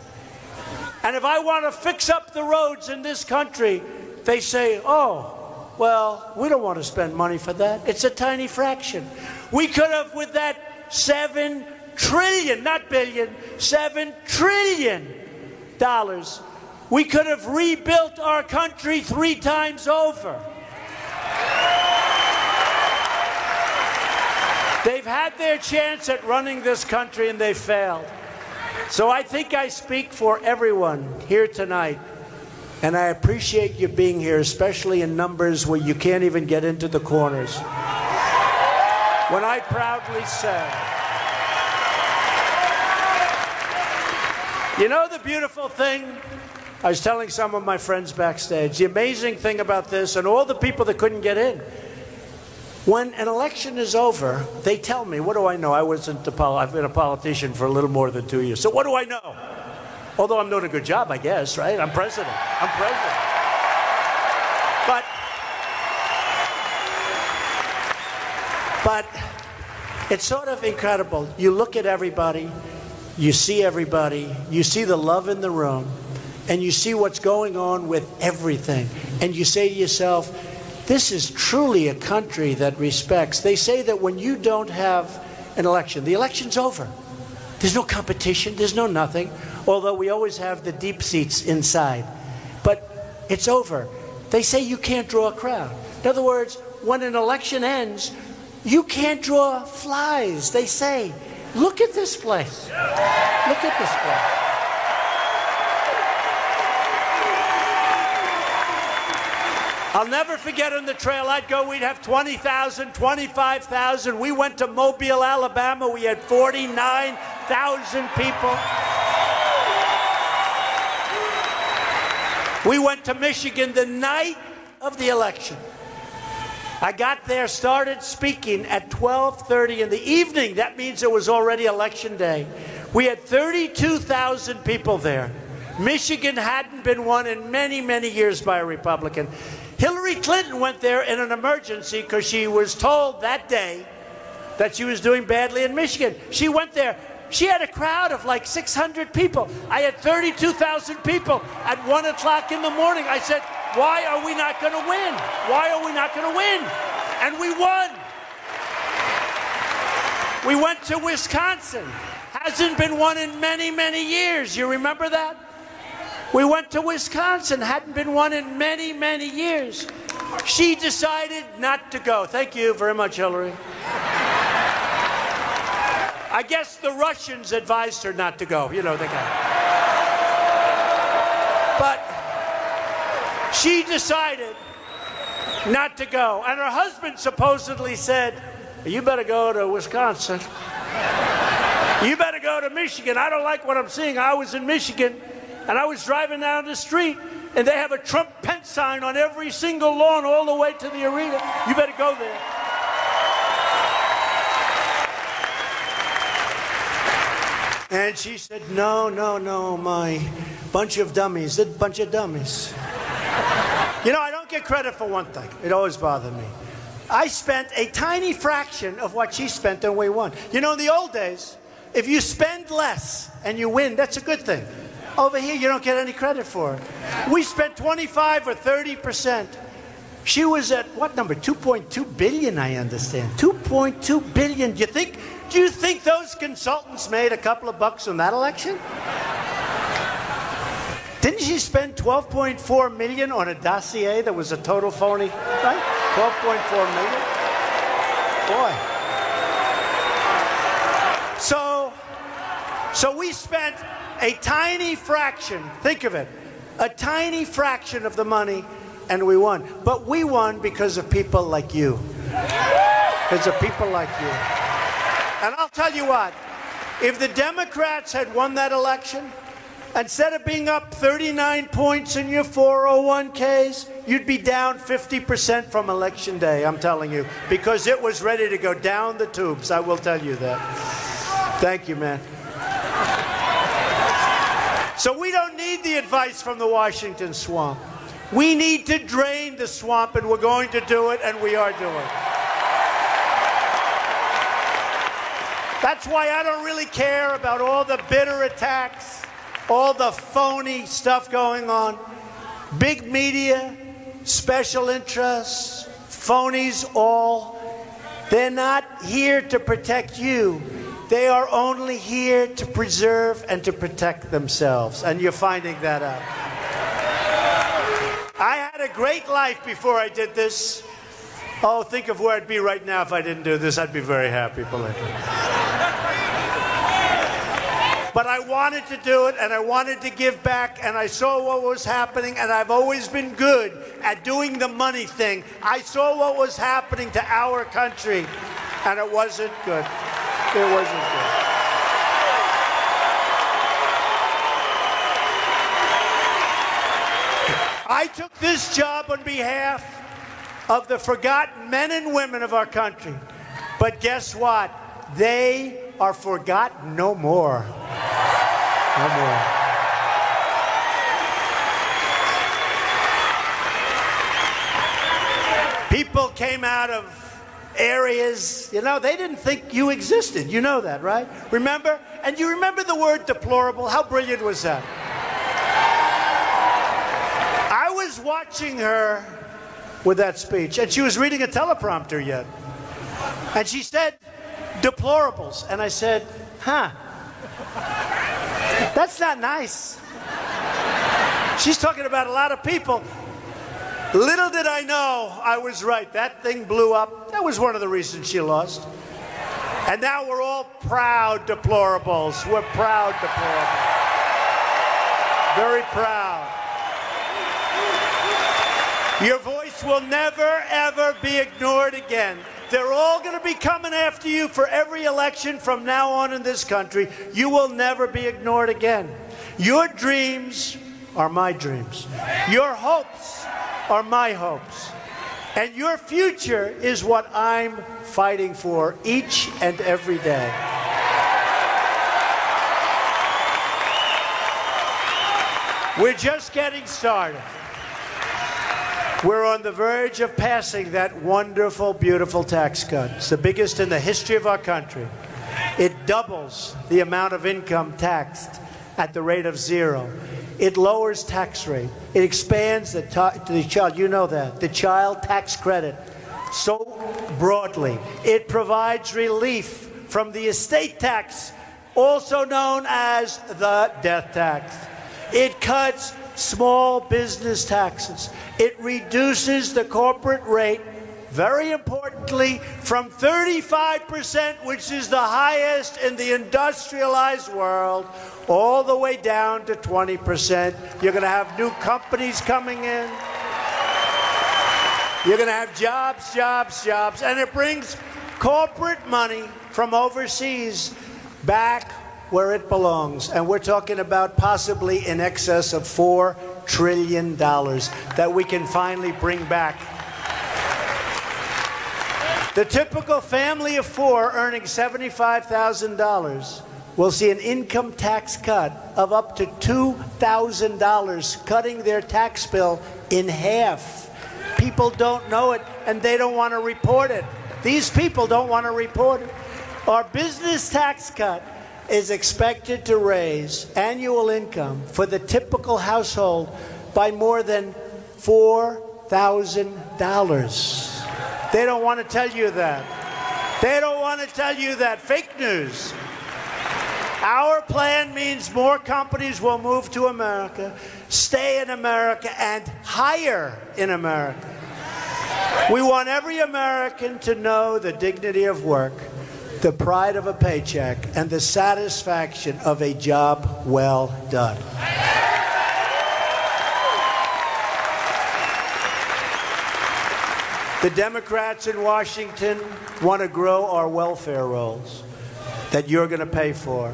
And if I want to fix up the roads in this country, they say, oh, well, we don't want to spend money for that. It's a tiny fraction. We could have, with that $7 trillion, not billion, $7 trillion, we could have rebuilt our country 3 times over. They've had their chance at running this country and they failed. So I think I speak for everyone here tonight And I appreciate you being here, especially in numbers where you can't even get into the corners. When I proudly say, you know the beautiful thing? I was telling some of my friends backstage, the amazing thing about this, and all the people that couldn't get in, when an election is over, they tell me, what do I know? I've been a politician for a little more than 2 years. So what do I know? Although I'm doing a good job, I guess, right? I'm president. I'm president. But it's sort of incredible. You look at everybody, you see the love in the room, and you see what's going on with everything. And you say to yourself, this is truly a country that respects. They say that when you don't have an election, the election's over. There's no competition, there's no nothing, although we always have the deep seats inside. But it's over. They say you can't draw a crowd. In other words, when an election ends, you can't draw flies. They say, look at this place. Look at this place. I'll never forget on the trail I'd go, we'd have 20,000, 25,000. We went to Mobile, Alabama. We had 49,000 people. We went to Michigan the night of the election. I got there, started speaking at 12:30 in the evening. That means it was already election day. We had 32,000 people there. Michigan hadn't been won in many, many years by a Republican. Hillary Clinton went there in an emergency because she was told that day that she was doing badly in Michigan. She went there. She had a crowd of like 600 people. I had 32,000 people at 1 o'clock in the morning. I said, why are we not going to win? Why are we not going to win? And we won. We went to Wisconsin. Hasn't been won in many, many years. You remember that? We went to Wisconsin. Hadn't been won in many, many years. She decided not to go. Thank you very much, Hillary. I guess the Russians advised her not to go. You know, the guy. But she decided not to go. And her husband supposedly said, you better go to Wisconsin. You better go to Michigan. I don't like what I'm seeing. I was in Michigan, and I was driving down the street, and they have a Trump-Pence sign on every single lawn all the way to the arena. You better go there. And she said, no, no, no, my bunch of dummies, a bunch of dummies. You know, I don't get credit for one thing. It always bothered me. I spent a tiny fraction of what she spent and we won. You know, in the old days, if you spend less and you win, that's a good thing. Over here, you don't get any credit for it. We spent 25 or 30%. She was at, what number? 2.2 billion, I understand. 2.2 billion. Do you think those consultants made a couple of bucks on that election? Didn't she spend 12.4 million on a dossier that was a total phony, right? 12.4 million? Boy. So we spent a tiny fraction, think of it, a tiny fraction of the money, and we won. But we won because of people like you. Because of people like you. And I'll tell you what, if the Democrats had won that election, instead of being up 39 points in your 401ks, you'd be down 50% from Election Day, I'm telling you, because it was ready to go down the tubes. I will tell you that. Thank you, man. So we don't need the advice from the Washington swamp. We need to drain the swamp, and we're going to do it, and we are doing it. That's why I don't really care about all the bitter attacks, all the phony stuff going on. Big media, special interests, phonies all. They're not here to protect you. They are only here to preserve and to protect themselves. And you're finding that out. I had a great life before I did this. Oh, think of where I'd be right now if I didn't do this. I'd be very happy, believe me. But I wanted to do it, and I wanted to give back, and I saw what was happening, and I've always been good at doing the money thing. I saw what was happening to our country, and it wasn't good. It wasn't good. I took this job on behalf of the forgotten men and women of our country. But guess what? They are forgotten no more. No more. People came out of areas, you know, they didn't think you existed. You know that, right? Remember? And you remember the word deplorable? How brilliant was that? I was watching her with that speech, and she was reading a teleprompter yet. And she said, deplorables. And I said, huh, that's not nice. She's talking about a lot of people. Little did I know I was right. That thing blew up. That was one of the reasons she lost. And now we're all proud deplorables. We're proud deplorables. Very proud. Your voice will never, ever be ignored again. They're all going to be coming after you for every election from now on in this country. You will never be ignored again. Your dreams are my dreams. Your hopes are my hopes. And your future is what I'm fighting for each and every day. We're just getting started. We're on the verge of passing that wonderful, beautiful tax cut. It's the biggest in the history of our country. It doubles the amount of income taxed at the rate of 0. It lowers tax rate. It expands the child, you know that, the child tax credit so broadly. It provides relief from the estate tax, also known as the death tax. It cuts small business taxes. It reduces the corporate rate, very importantly, from 35%, which is the highest in the industrialized world, all the way down to 20%. You're going to have new companies coming in. You're going to have jobs, jobs, jobs. And it brings corporate money from overseas back where it belongs. And we're talking about possibly in excess of $4 trillion that we can finally bring back. The typical family of 4 earning $75,000 will see an income tax cut of up to $2,000, cutting their tax bill in half. People don't know it, and they don't want to report it. These people don't want to report it. Our business tax cut is expected to raise annual income for the typical household by more than $4,000. They don't want to tell you that. They don't want to tell you that. Fake news. Our plan means more companies will move to America, stay in America, and hire in America. We want every American to know the dignity of work, the pride of a paycheck, and the satisfaction of a job well done. The Democrats in Washington want to grow our welfare rolls that you're going to pay for.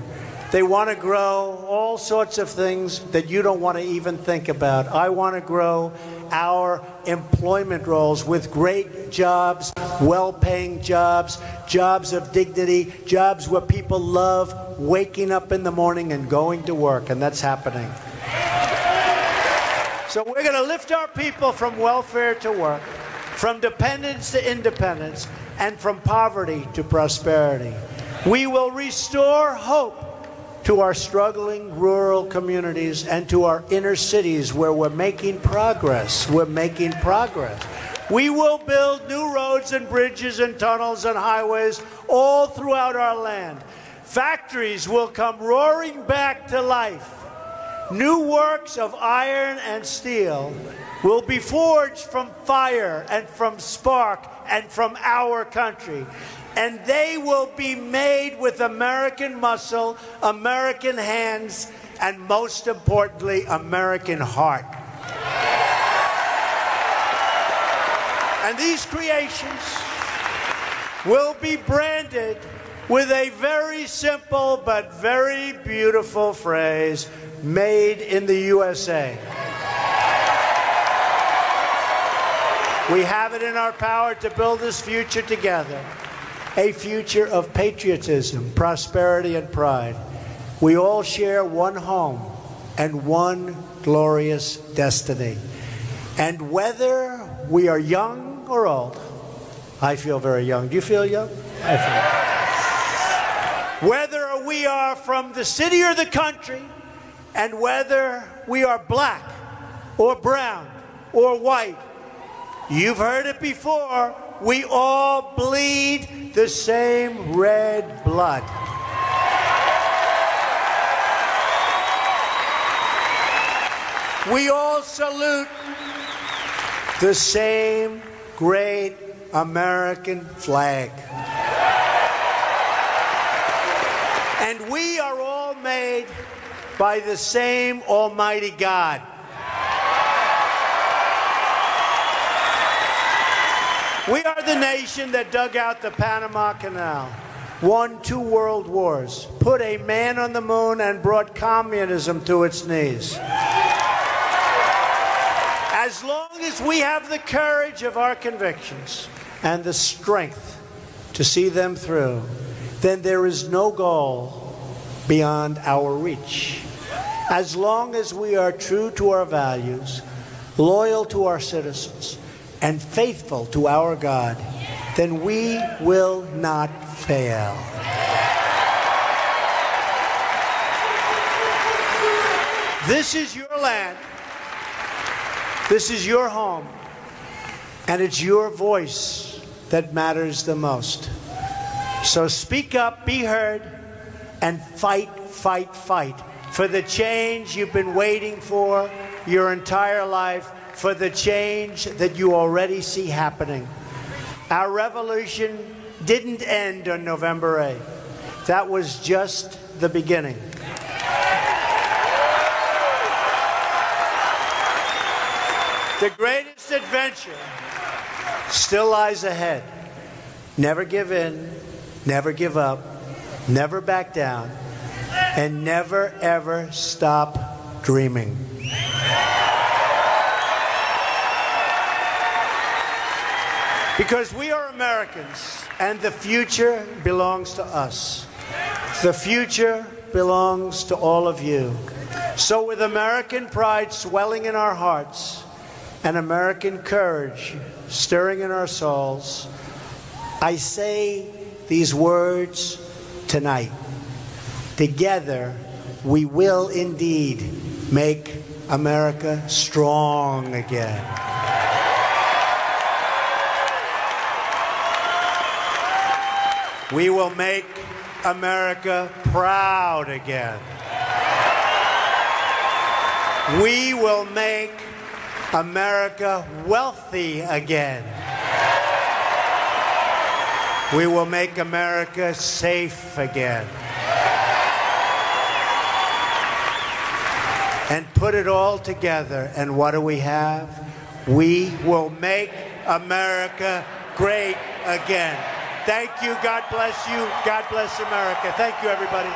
They want to grow all sorts of things that you don't want to even think about. I want to grow our employment rolls with great jobs, well-paying jobs, jobs of dignity, jobs where people love waking up in the morning and going to work, and that's happening. So we're going to lift our people from welfare to work, from dependence to independence, and from poverty to prosperity. We will restore hope to our struggling rural communities and to our inner cities where we're making progress. We're making progress. We will build new roads and bridges and tunnels and highways all throughout our land. Factories will come roaring back to life. New works of iron and steel will be forged from fire and from spark and from our country. and they will be made with American muscle, American hands, and most importantly, American heart. And these creations will be branded with a very simple but very beautiful phrase, made in the USA. We have it in our power to build this future together, a future of patriotism, prosperity, and pride. We all share one home and one glorious destiny. And whether we are young or old, I feel very young. Do you feel young? I feel. Whether we are from the city or the country, and whether we are black or brown or white, you've heard it before, we all bleed the same red blood. We all salute the same great American flag. And we are all made by the same Almighty God. We are the nation that dug out the Panama Canal, won 2 world wars, put a man on the moon, and brought communism to its knees. As long as we have the courage of our convictions and the strength to see them through, then there is no goal beyond our reach. As long as we are true to our values, loyal to our citizens, and faithful to our God, then we will not fail. This is your land. This is your home. And it's your voice that matters the most. So speak up, be heard, and fight, fight, fight for the change you've been waiting for your entire life, for the change that you already see happening. Our revolution didn't end on November 8th. That was just the beginning. The greatest adventure still lies ahead. Never give in, never give up, never back down, and never ever stop dreaming. Because we are Americans, and the future belongs to us. The future belongs to all of you. So with American pride swelling in our hearts, and American courage stirring in our souls, I say these words tonight. Together, we will indeed make America strong again. We will make America proud again. We will make America wealthy again. We will make America safe again. And put it all together, and what do we have? We will make America great again. Thank you. God bless you. God bless America. Thank you, everybody.